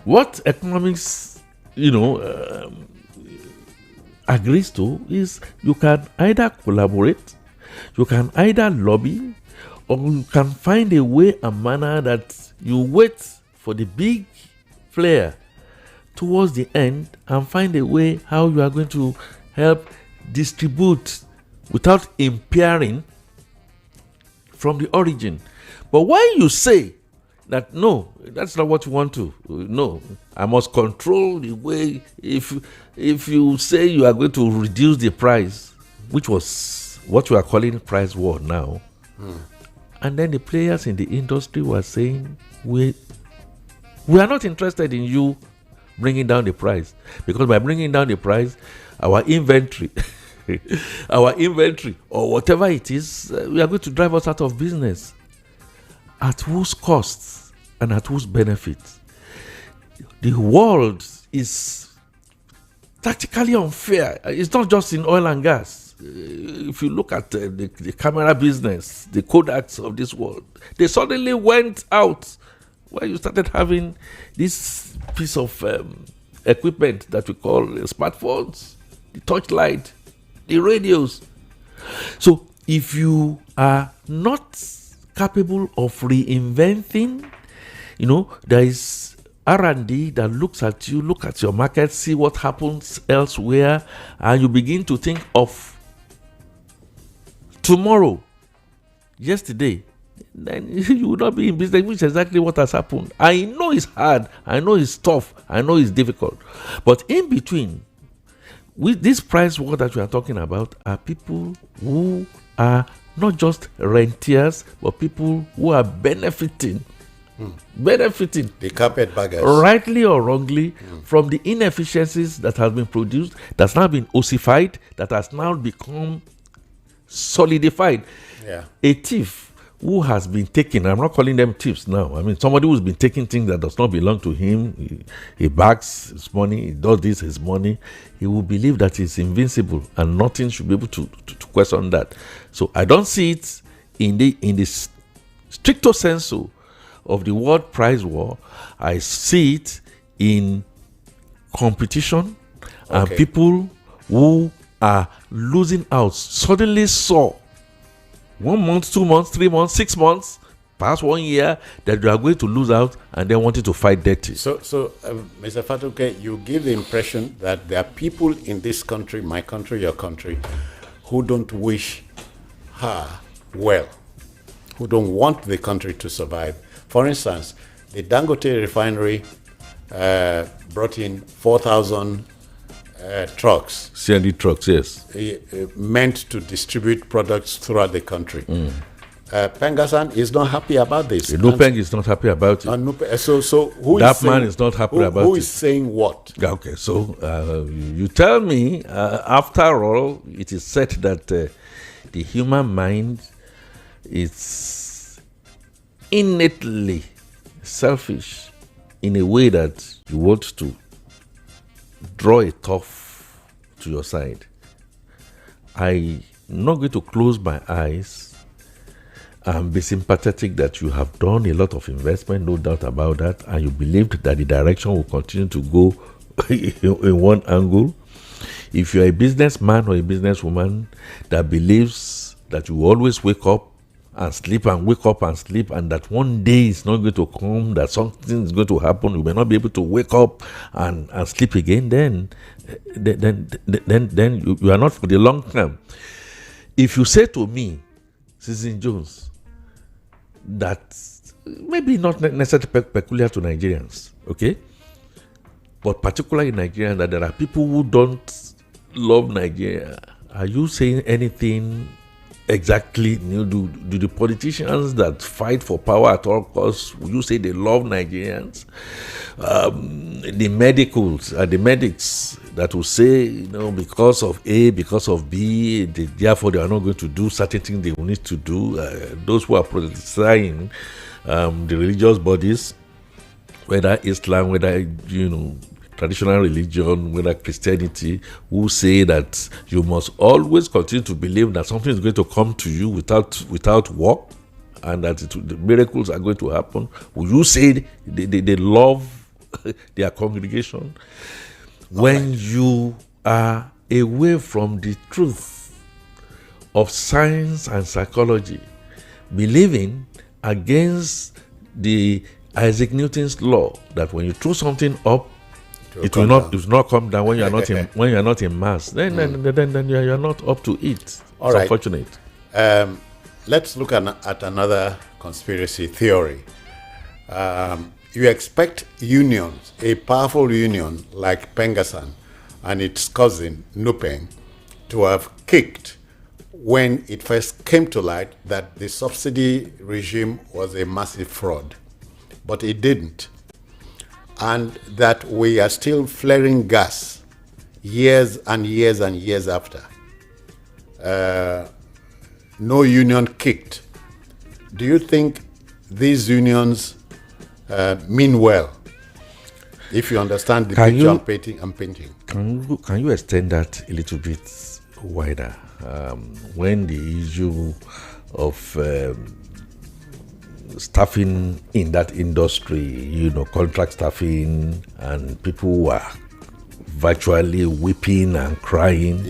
What economics, agrees to is you can either collaborate, you can either lobby, or you can find a way and manner that you wait for the big player towards the end and find a way how you are going to help distribute without impairing from the origin. But why you say that no, that's not what you want to. No, I must control the way. If you say you are going to reduce the price, which was what you are calling price war now, and then the players in the industry were saying we are not interested in you bringing down the price, because by bringing down the price, our inventory or whatever it is, we are going to drive us out of business. At whose costs and at whose benefit? The world is tactically unfair. It's not just in oil and gas. If you look at the camera business, the Kodaks of this world, they suddenly went out where you started having this piece of equipment that we call smartphones, the torchlight, the radios. So if you are not capable of reinventing, there is R&D that looks at you, look at your market, see what happens elsewhere, and you begin to think of tomorrow, yesterday, then you will not be in business, which is exactly what has happened. I know it's hard, I know it's tough, I know it's difficult, but in between, with this price war that we are talking about, are people who are not just rentiers, but people who are benefiting, the carpetbaggers, rightly or wrongly, from the inefficiencies that have been produced, that's now been ossified, that has now become solidified. A thief who has been taking, I'm not calling them thieves now, I mean somebody who's been taking things that does not belong to him, he bags his money, he does this, his money, he will believe that he's invincible and nothing should be able to question that. So I don't see it in the stricto sensu of the word price war. I see it in competition and people who are losing out suddenly saw 1 month, 2 months, 3 months, 6 months, past 1 year, that you are going to lose out and then wanted to fight dirty. So Mr. Fatuke, you give the impression that there are people in this country, my country, your country, who don't wish her well, who don't want the country to survive. For instance, the Dangote refinery brought in 4,000 trucks. CND trucks, yes. Meant to distribute products throughout the country. Pengasan is not happy about this. Nupeng is not happy about it. So who that is man saying, is not happy about it. Who is saying what? Okay, so you tell me, after all, it is said that the human mind is innately selfish in a way that you want to draw a tough to your side. I'm not going to close my eyes and be sympathetic that you have done a lot of investment, no doubt about that, and you believed that the direction will continue to go in one angle. If you're a businessman or a businesswoman that believes that you always wake up and sleep and wake up and sleep, and that one day is not going to come, that something is going to happen, you may not be able to wake up and sleep again, then you are not for the long term. If you say to me, Susan Jones, that maybe not necessarily peculiar to Nigerians, okay, but particularly in Nigeria, that there are people who don't love Nigeria, are you saying anything exactly new? Do the politicians that fight for power at all costs, will you say they love Nigerians? The medics that will say, because of A, because of B, therefore they are not going to do certain things they will need to do. Those who are politicizing the religious bodies, whether Islam, whether traditional religion, whether Christianity, who say that you must always continue to believe that something is going to come to you without work, and that the miracles are going to happen. Will you say they love their congregation? When you are away from the truth of science and psychology, believing against the Isaac Newton's law that when you throw something up, it will not come down when you are not in when you are not in mass. Then you are not up to it. All it's right. Unfortunate. Let's look at another conspiracy theory. You expect unions, a powerful union like Pengasan and its cousin Nupeng, to have kicked when it first came to light that the subsidy regime was a massive fraud. But it didn't. And that we are still flaring gas years and years and years after. No union kicked. Do you think these unions mean well? If you understand the picture I'm painting. Can you extend that a little bit wider? When the issue of staffing in that industry, contract staffing, and people who are virtually weeping and crying,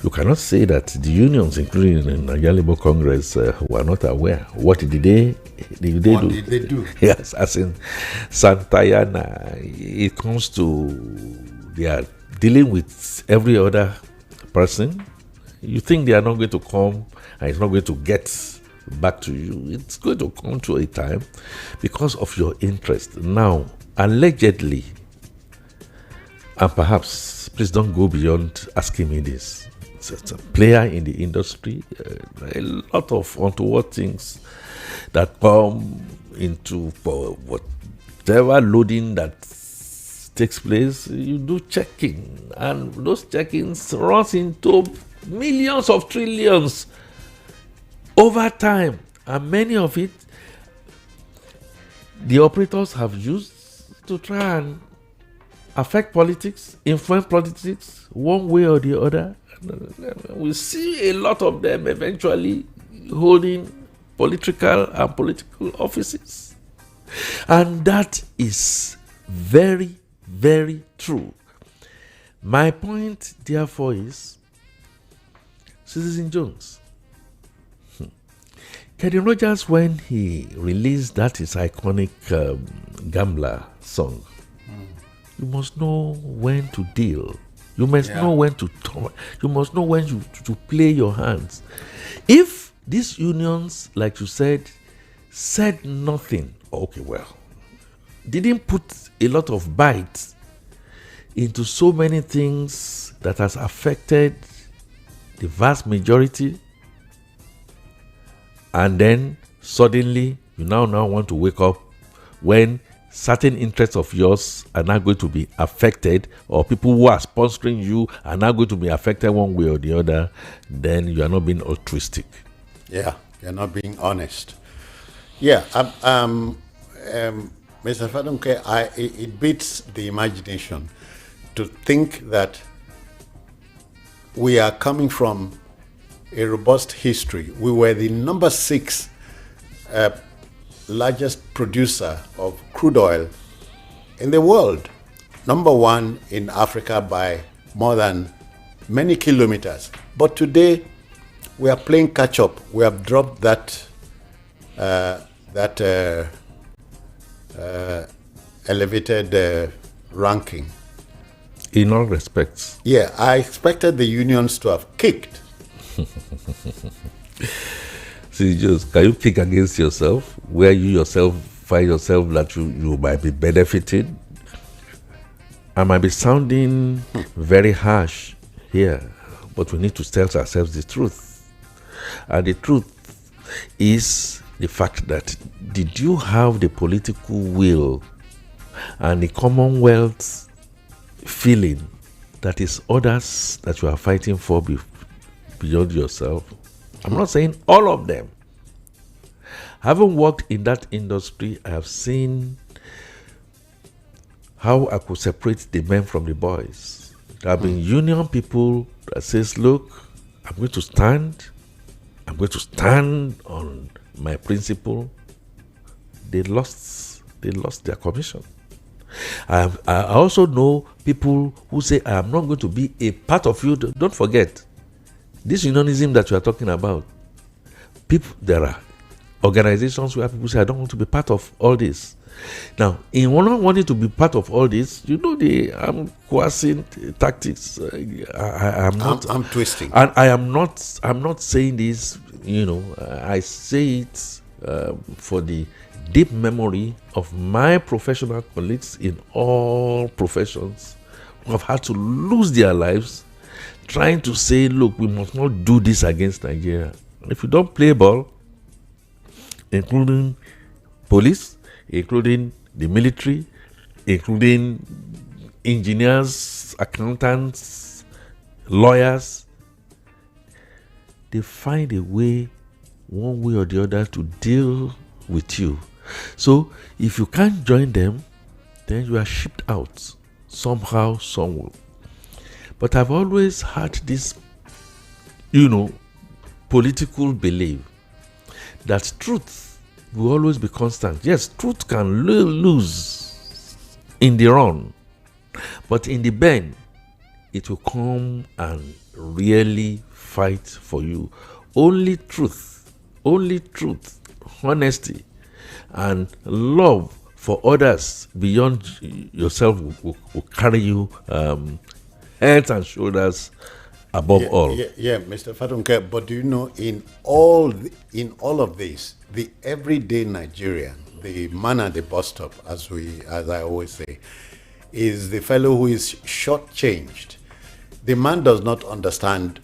you cannot say that the unions, including the Nigerian Labour Congress, were not aware. What did they do? Yes, as in Santayana, it comes to they are dealing with every other person. You think they are not going to come and it's not going to get back to you. It's going to come to a time because of your interest. Now, allegedly, and perhaps, please don't go beyond asking me this. It's a player in the industry, a lot of untoward things that come into whatever loading that takes place. You do checking, and those checkings runs into millions of trillions over time, and many of it the operators have used to try and affect politics, influence politics one way or the other. We see a lot of them eventually holding political offices. And that is very, very true. My point, therefore, is Citizen Jones. Kenny Rogers, when he released that his iconic Gambler song, you must know when to deal. You must know when to talk. You must know when to play your hands. If these unions, like you said nothing, okay, well, didn't put a lot of bite into so many things that has affected the vast majority, and then suddenly you now want to wake up when certain interests of yours are now going to be affected, or people who are sponsoring you are now going to be affected one way or the other, then you are not being altruistic. Yeah, you're not being honest. Yeah, Mr. Fadunke, it beats the imagination to think that we are coming from a robust history. We were the number 6 largest producer of crude oil in the world. Number 1 in Africa by more than many kilometers. But today, we are playing catch up. We have dropped that elevated ranking. In all respects. Yeah, I expected the unions to have kicked. See, just can you kick against yourself, where you yourself find yourself that you might be benefited? I might be sounding very harsh here, but we need to tell ourselves the truth. And the truth is the fact that did you have the political will and the Commonwealth feeling that is others that you are fighting for beyond yourself? I'm not saying all of them. Having worked in that industry, I have seen how I could separate the men from the boys. There have been union people that says, look, I'm going to stand on my principle. They lost their commission. I also know people who say, I am not going to be a part of you. Don't forget, this unionism that you are talking about, there are organizations where people say, I don't want to be part of all this. Now, in not wanting to be part of all this, I'm coercing tactics. I'm twisting. And I'm not saying this, I say it for the deep memory of my professional colleagues in all professions who have had to lose their lives trying to say, look, we must not do this against Nigeria. If you don't play ball, including police, including the military, including engineers, accountants, lawyers, they find a way, one way or the other, to deal with you. So if you can't join them, then you are shipped out somehow, somewhere. But I've always had this, political belief that truth will always be constant. Yes, truth can lose in the run, but in the bend, it will come and really fight for you. Only truth, honesty, and love for others beyond yourself will carry you head and shoulders above all. Yeah, Mr. Fatunke, but do you know, in all of this, the everyday Nigerian, the man at the bus stop, as I always say, is the fellow who is shortchanged. The man does not understand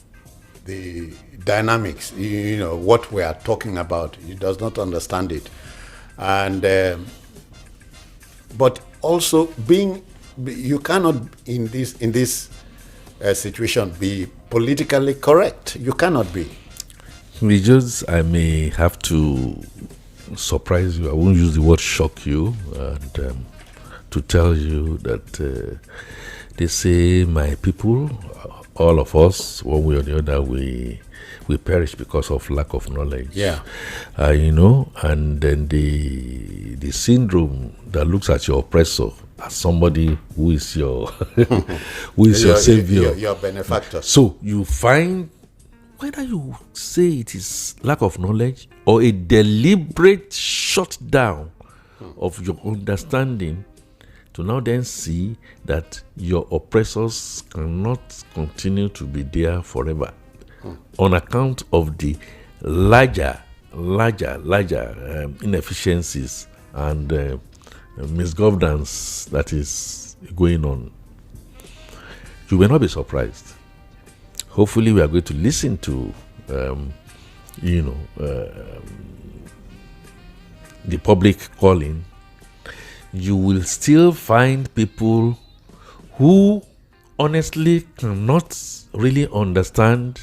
the dynamics, what we are talking about. He does not understand it. And but also you cannot in this situation be politically correct. You cannot be. I may have to surprise you. I won't use the word shock you, and to tell you that they say, my people, all of us, one way or the other, we perish because of lack of knowledge. Yeah. And then the syndrome that looks at your oppressor as somebody who is your your savior, your benefactor. So you find, whether you say it is lack of knowledge or a deliberate shutdown of your understanding, to now then see that your oppressors cannot continue to be there forever on account of the larger inefficiencies and misgovernance that is going on. You will not be surprised. Hopefully we are going to listen to the public calling. You will still find people who honestly cannot really understand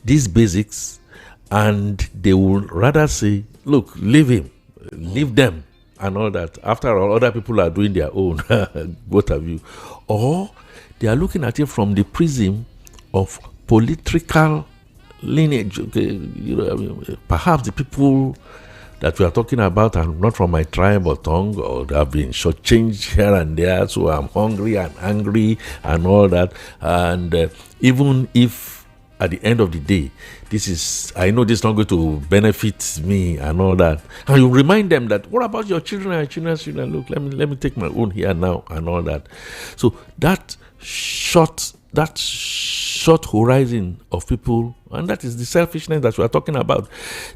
these basics, and they will rather say, look, leave him, leave them, and all that. After all, other people are doing their own, both of you. Or they are looking at it from the prism of political lineage. Okay, perhaps the people that we are talking about are not from my tribe or tongue, or they have been shortchanged here and there, so I'm hungry and angry and all that. And even if at the end of the day, I know this is not going to benefit me and all that, and you remind them that, what about your children and children's children? Look, let me take my own here now and all that. So that short horizon of people, and that is the selfishness that we are talking about.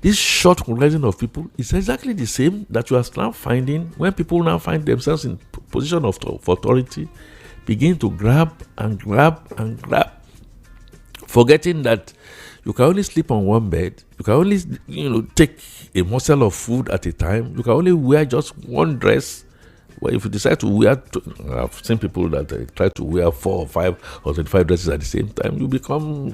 This short horizon of people is exactly the same that you are now finding when people now find themselves in position of authority, begin to grab, forgetting that you can only sleep on one bed, you can only take a morsel of food at a time, you can only wear just one dress. Well, if you decide to wear, I've seen people that try to wear 4 or 5 or 25 dresses at the same time, you become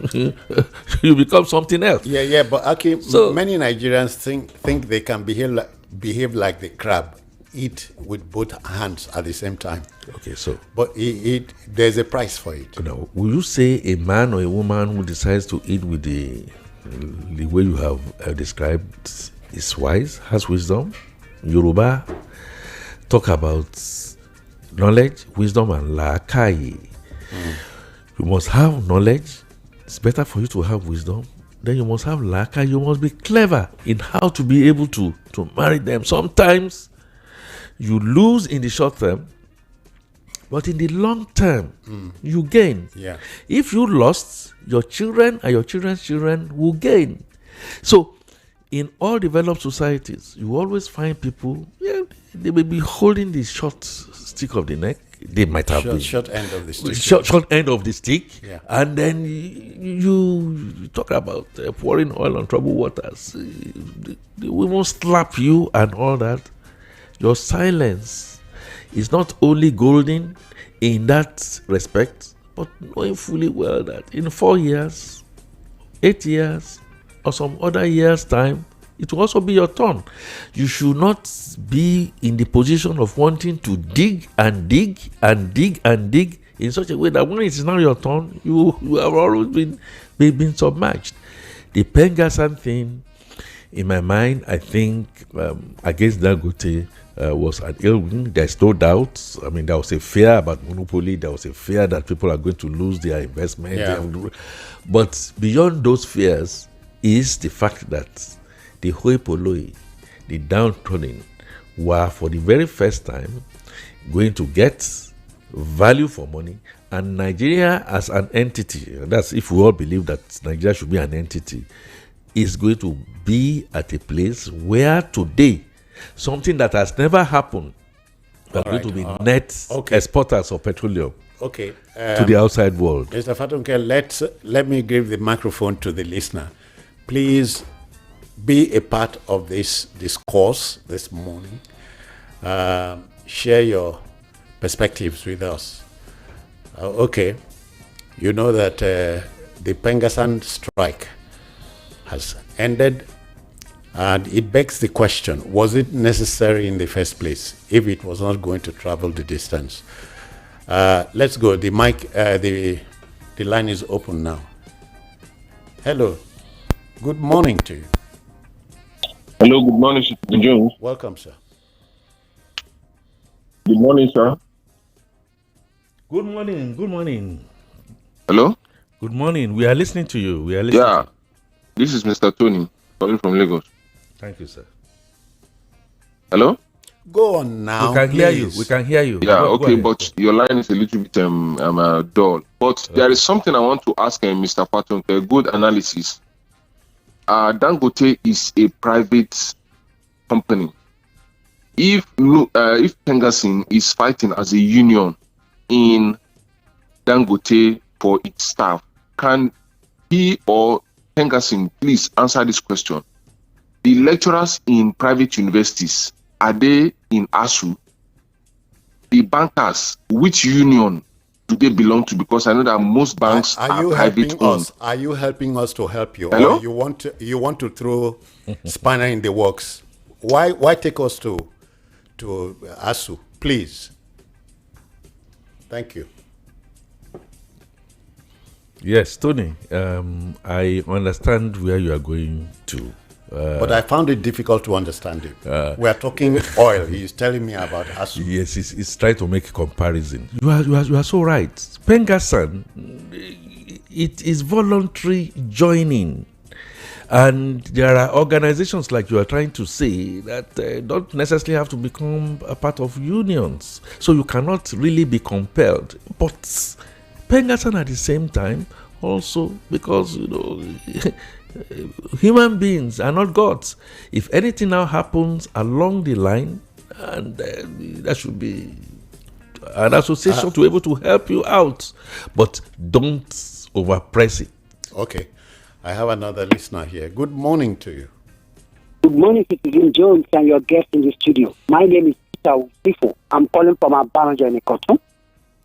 something else. Yeah, but Aki, many Nigerians think they can behave like the crab. eat with both hands at the same time. Okay, so. But there's a price for it. Now, will you say a man or a woman who decides to eat with the way you have described is wise, has wisdom? Yoruba talk about knowledge, wisdom, and laakai. You must have knowledge. It's better for you to have wisdom. Then you must have laakai. You must be clever in how to be able to marry them. Sometimes you lose in the short term, but in the long term, you gain. Yeah. If you lost, your children and your children's children will gain. So, in all developed societies, you always find people, they may be holding the short stick of the neck. They might have short end of the stick. Short end of the stick. Yeah. And then you talk about pouring oil on troubled waters. They won't slap you and all that. Your silence is not only golden in that respect, but knowing fully well that in 4 years, 8 years, or some other years' time, it will also be your turn. You should not be in the position of wanting to dig and dig and dig and dig in such a way that when it is now your turn, you have always been submerged. The Pengasan thing, in my mind, I think against Dangote was an ill win. There's no doubt. I mean, there was a fear about monopoly. There was a fear that people are going to lose their investment. Yeah. But beyond those fears is the fact that the hoi polloi, the downtrodden, were for the very first time going to get value for money. And Nigeria as an entity, that's if we all believe that Nigeria should be an entity, is going to be at a place where today, something that has never happened, are going to be net exporters of petroleum to the outside world. Mr. Fatunke, let me give the microphone to the listener. Please be a part of this discourse this morning. Share your perspectives with us. You know that the Pengasan strike has ended, and it begs the question, was it necessary in the first place if it was not going to travel the distance? Let's go. The mic, the line is open now. Hello. Good morning to you. Hello, good morning, Mr. Jones. Welcome, sir. Good morning, sir. Good morning. Good morning. Hello? Good morning. We are listening to you. Yeah. This is Mr. Tony, calling from Lagos. Thank you, sir. Hello? Go on now. We can hear you. We can hear you. Yeah, go ahead. But your line is a little bit dull. But there is something I want to ask Mr. Fatunke. Good analysis. Dangote is a private company. If Pengasin is fighting as a union in Dangote for its staff, can he or Pengasin please answer this question? The lecturers in private universities, are they in ASU? The bankers, which union do they belong to? Because I know that most banks are private owned. Are you helping us to help you? Hello? Or you want to throw spanner in the works? Why take us to ASU, please? Thank you. Yes, Tony. I understand where you are going to. But I found it difficult to understand it. We are talking oil. He's telling me about ASU. Yes, he's trying to make a comparison. You are so right. Pengasan, it is voluntary joining. And there are organizations, like you are trying to say, that don't necessarily have to become a part of unions. So you cannot really be compelled. But Pengasan at the same time, also, because, human beings are not gods. If anything now happens along the line, and there should be an association to be able to help you out, but don't overpress it. Okay, I have another listener here. Good morning to you. Good morning, Citizen Jones and your guest in the studio. My name is Peter Sifo. I'm calling from Abanaja in Ikoton.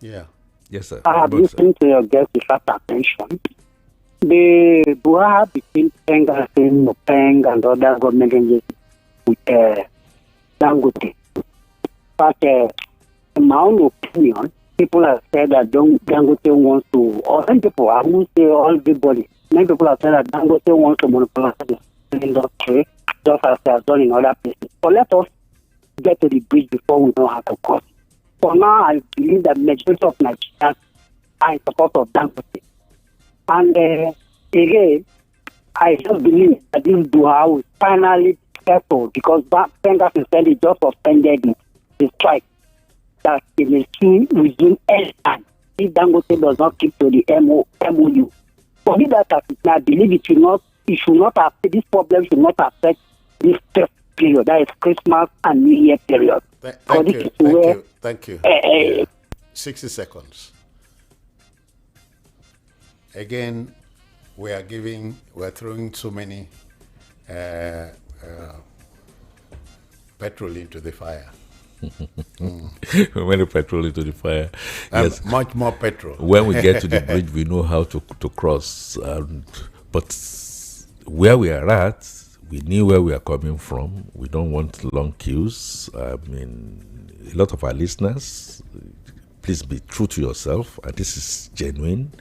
Yeah. Yes, sir. I have listened to your guest with that attention. The Buhari between Pengasin, Peng, and other government agencies with Dangote. But in my own opinion, people have said that Dangote wants to, or some people, I won't say all everybody, many people have said that Dangote wants to monopolize the industry, just as they have done in other places. But let us get to the bridge before we know how to cross. For now, I believe that majority of Nigerians are in support of Dangote. And again, I just believe that this Buhari will finally settle, because Pengas instead he just suspended the strike, that they may soon resume anytime if Dangote does not keep to the MOU. For me, that I believe it should not affect, this problem should not affect this period, that is Christmas and New Year period. Thank you. 60 seconds. Again, we're throwing so many petrol into the fire. Many petrol into the fire. Yes, much more petrol. When we get to the bridge, we know how to cross. But where we are at, we knew where we are coming from. We don't want long queues. I mean, a lot of our listeners, please be true to yourself. And this is genuine.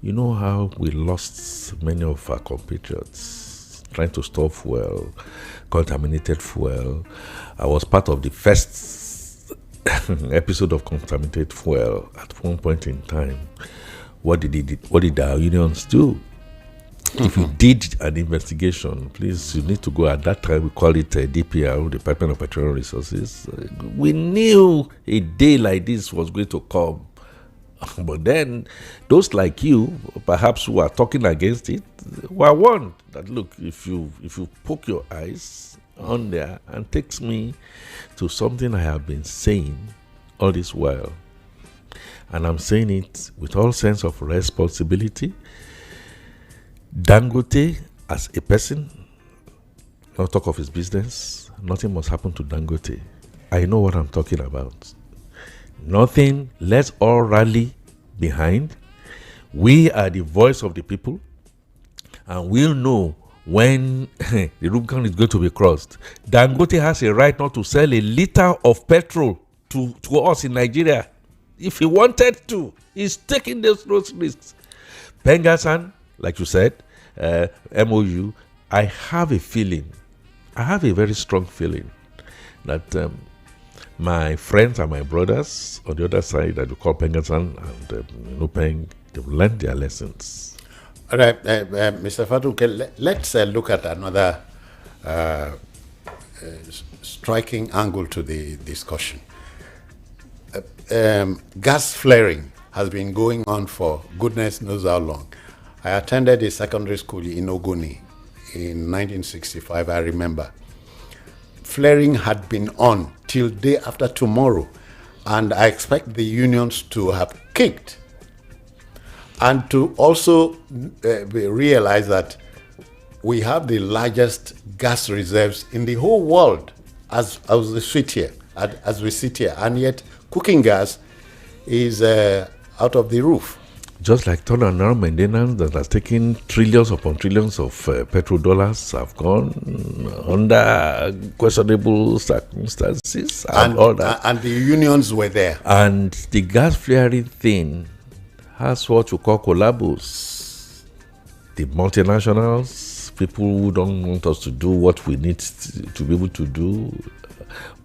You know how we lost many of our compatriots trying to store fuel, contaminated fuel. I was part of the first episode of contaminated fuel at one point in time. What did our unions do? If you did an investigation, please, you need to go. At that time, we call it DPR, Department of Petroleum Resources. We knew a day like this was going to come. But then, those like you, perhaps who are talking against it, were warned that, look, if you poke your eyes on there and takes me to something I have been saying all this while, and I'm saying it with all sense of responsibility, Dangote as a person, not talk of his business, nothing must happen to Dangote. I know what I'm talking about. Nothing. Let's all rally behind. We are the voice of the people, and we'll know when the Rubicon is going to be crossed. Dangote has a right not to sell a liter of petrol to us in Nigeria. If he wanted to, he's taking those risks. Pengasan, like you said, MOU, I have a very strong feeling that my friends and my brothers on the other side that we call Pengasan and Peng, they've learned their lessons. All right, Mr. Fatuke, let's look at another striking angle to the discussion. Gas flaring has been going on for goodness knows how long. I attended a secondary school in Ogoni in 1965, I remember. Flaring had been on till day after tomorrow, and I expect the unions to have kicked and to also realize that we have the largest gas reserves in the whole world as we sit here, and yet cooking gas is out of the roof. Just like turnaround maintenance that has taken trillions upon trillions of petrodollars have gone under questionable circumstances and all that. And the unions were there. And the gas flaring thing has what you call collabos. The multinationals, people who don't want us to do what we need to be able to do.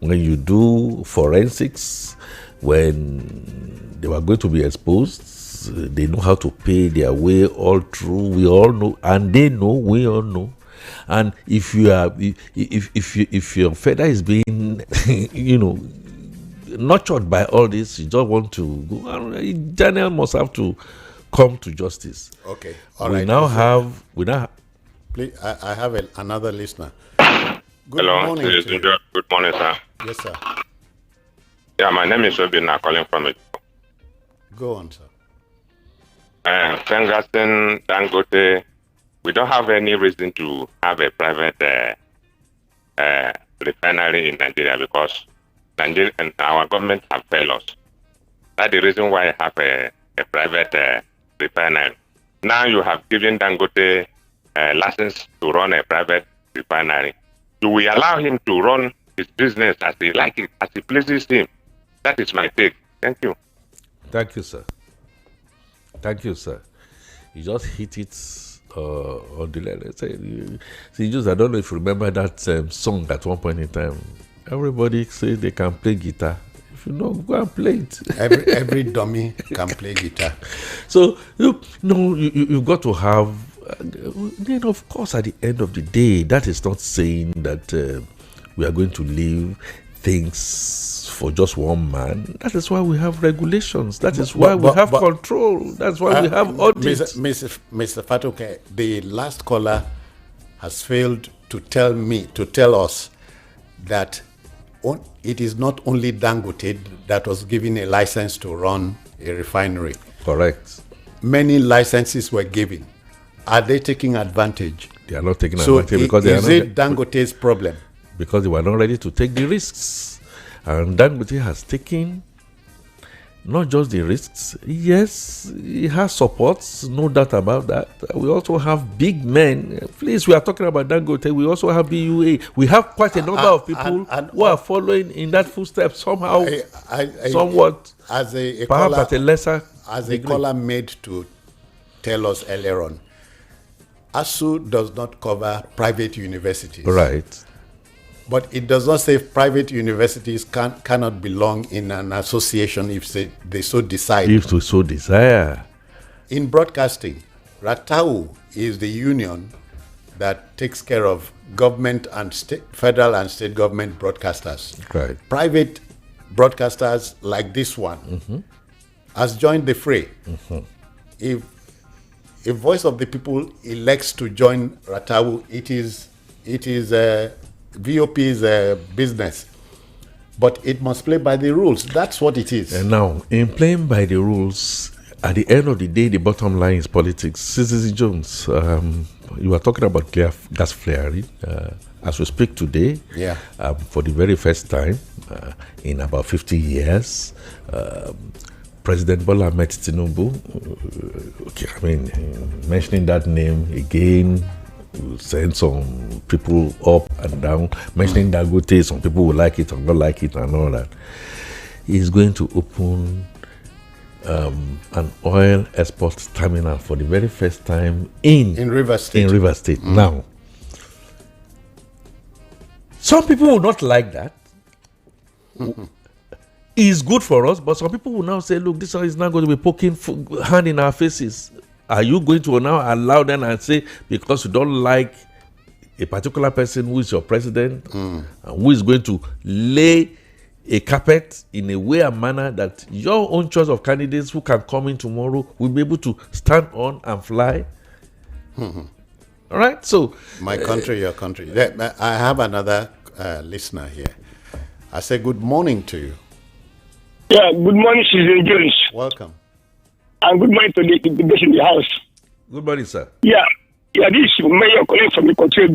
When you do forensics, when they were going to be exposed, they know how to pay their way all through. We all know, and they know. We all know. And if your feather is being, nurtured by all this, you just want to go. Daniel must have to come to justice. Okay, Please, I have another listener. Good morning. Good morning, sir. Yes, sir. Yeah, my name is Obina, calling from it. Go on, sir. Pengasan, Dangote, we don't have any reason to have a private refinery in Nigeria because Nigeria and our government have failed us. That's the reason why I have a private refinery. Now you have given Dangote a license to run a private refinery. Do we allow him to run his business as he like it, as he pleases him. That is my take. Thank you. Thank you, sir. Thank you, sir. You just hit it on the letter. See, just I don't know if you remember that song at one point in time. Everybody say they can play guitar. If you know, go and play it. Every dummy can play guitar. So you've got to have. Then, of course, at the end of the day, that is not saying that we are going to leave things for just one man. That is why we have regulations. That is why we have control. That's why we have audits. Mr. Fatuke, the last caller has failed to tell us that it is not only Dangote that was given a license to run a refinery. Correct. Many licenses were given. Are they taking advantage? They are not taking advantage because is it Dangote's problem? Because they were not ready to take the risks. And Dangote has taken not just the risks. Yes, he has supports, no doubt about that. We also have big men. Please, we are talking about Dangote. We also have BUA. We have quite a number of people who are following in that footstep somehow, somewhat, perhaps caller, at a lesser as degree. a caller made to tell us earlier on, ASU does not cover private universities. Right. But it does not say private universities cannot belong in an association if they so decide. If they so desire. In broadcasting, RATAU is the union that takes care of government and federal and state government broadcasters. Right. Private broadcasters like this one has joined the fray. If Voice of the People elects to join RATAU, it is VOP's business, but it must play by the rules. That's what it is. And now, in playing by the rules, at the end of the day, the bottom line is politics. Citizen Jones, you are talking about gas flaring. As we speak today, for the very first time in about 50 years, President Bola Ahmed Tinubu, mentioning that name again, send some people up and down, mentioning Dangote, some people will like it or not like it and all that. He's going to open an oil export terminal for the very first time in Rivers State. Now, some people will not like that. It's good for us, but some people will now say, look, this is not going to be poking hand in our faces. Are you going to now allow them and say, because you don't like a particular person who is your president, and who is going to lay a carpet in a way and manner that your own choice of candidates who can come in tomorrow will be able to stand on and fly? All right? So, my country, your country. I have another listener here. I say good morning to you. Yeah, good morning, Citizen Jones. Welcome. And good morning to the guest in the house. Good morning, sir. Yeah, this is Mayor calling from the country.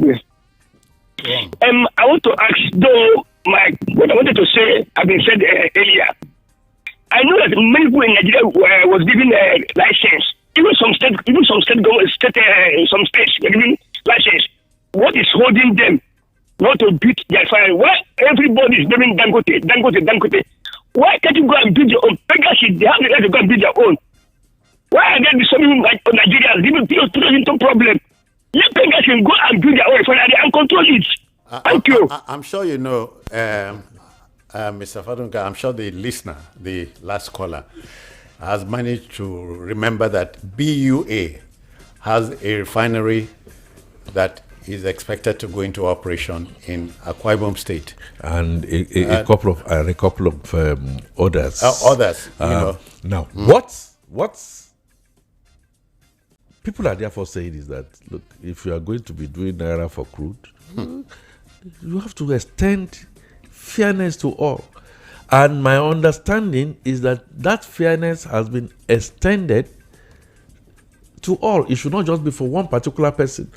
I want to ask, though, what I wanted to say has been said earlier. I know that many people in Nigeria was given a license. Even some states were given license. What is holding them not to build their fire? Why everybody is building Dangote? Why can't you go and build your own? Pegasus, they have the right to go and build their own. Why are they disturbing Nigeria, giving people into problem? Let Pegasus go and build their own refinery and control it. Thank you. I'm sure you know, Mr. Fadunka, I'm sure the listener, the last caller, has managed to remember that BUA has a refinery that is expected to go into operation in Akwa Ibom State, and a couple of others. Others, you know. Now, what's people are therefore saying is that, look, if you are going to be doing naira for crude, you have to extend fairness to all. And my understanding is that fairness has been extended to all. It should not just be for one particular person.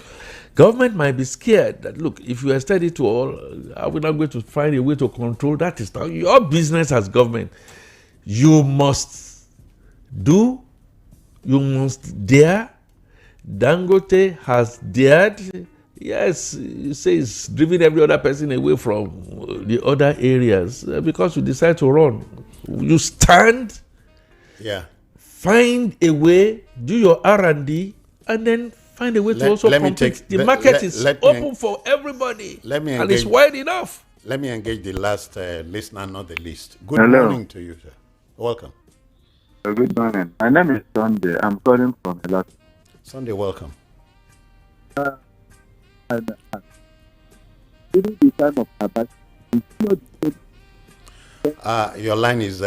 Government might be scared that, look, if you extend it to all, are we not going to find a way to control that? Is not your business as government. You must dare. Dangote has dared. Yes, you say it's driven every other person away from the other areas because you decide to run. You stand, find a way, do your R&D, and then find a way to also compete. The market is open for everybody, and it's wide enough. Let me engage the last listener, not the least. Good Hello. morning to you, sir. Welcome. Good morning. My name is Sunday. I'm calling from Hello. Sunday, welcome. During the time of Abacha, your line is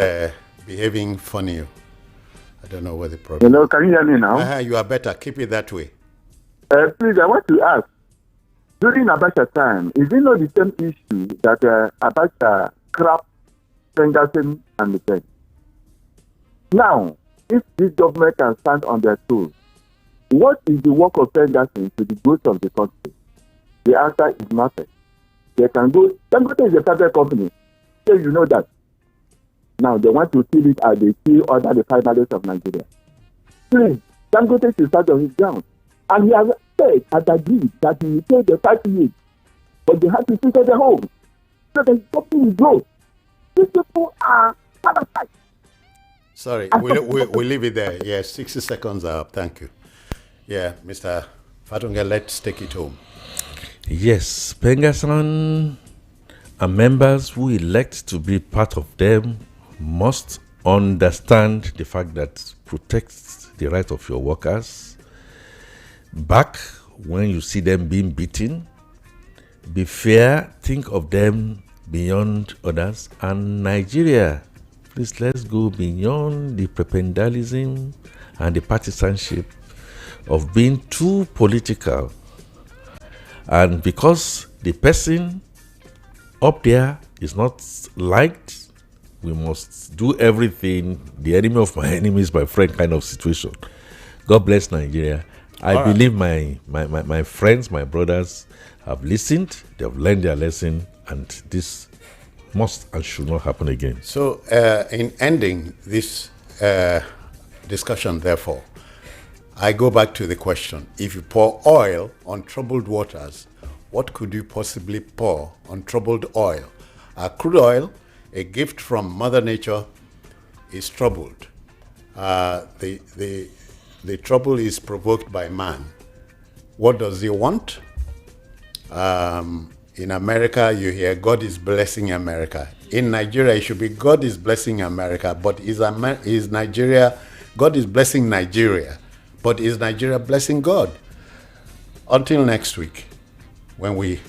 behaving funny. I don't know what the problem. Hello, can you hear me now? You are better. Keep it that way. Please, I want to ask. During Abacha time, is it not the same issue that Abacha crap Sengasen and the Pen? Now, if this government can stand on their toes, what is the work of Sengasen to the growth of the country? The answer is nothing. They can go. Dangote is a private company. So you know that. Now they want to kill it as they kill other the finalists of Nigeria. Please, Dangote should start on his ground. And he has said and agreed that he will pay the 5 years. But they have to sit at the home. So the company will grow. These people are parasites. Sorry, we'll leave it there. Yeah, 60 seconds are up. Thank you. Yeah, Mr. Fatunga, let's take it home. Yes, Pengasan and members who elect to be part of them must understand the fact that protects the right of your workers. Back when you see them being beaten, be fair, think of them beyond others. And Nigeria, please let's go beyond the prebendalism and the partisanship of being too political. And because the person up there is not liked, we must do everything, the enemy of my enemy is my friend kind of situation. God bless Nigeria. I believe my friends, my brothers have listened, they have learned their lesson, and this must and should not happen again. So in ending this discussion, therefore, I go back to the question. If you pour oil on troubled waters, what could you possibly pour on troubled oil? Crude oil, a gift from Mother Nature, is troubled. The trouble is provoked by man. What does he want? In America, you hear God is blessing America. In Nigeria, it should be God is blessing America, but is Nigeria, God is blessing Nigeria, but is Nigeria blessing God? Until next week, when we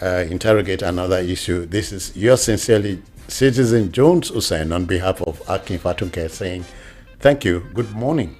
interrogate another issue, this is yours sincerely, Citizen Jones Hussein, on behalf of Akin Fatunke, saying thank you, good morning.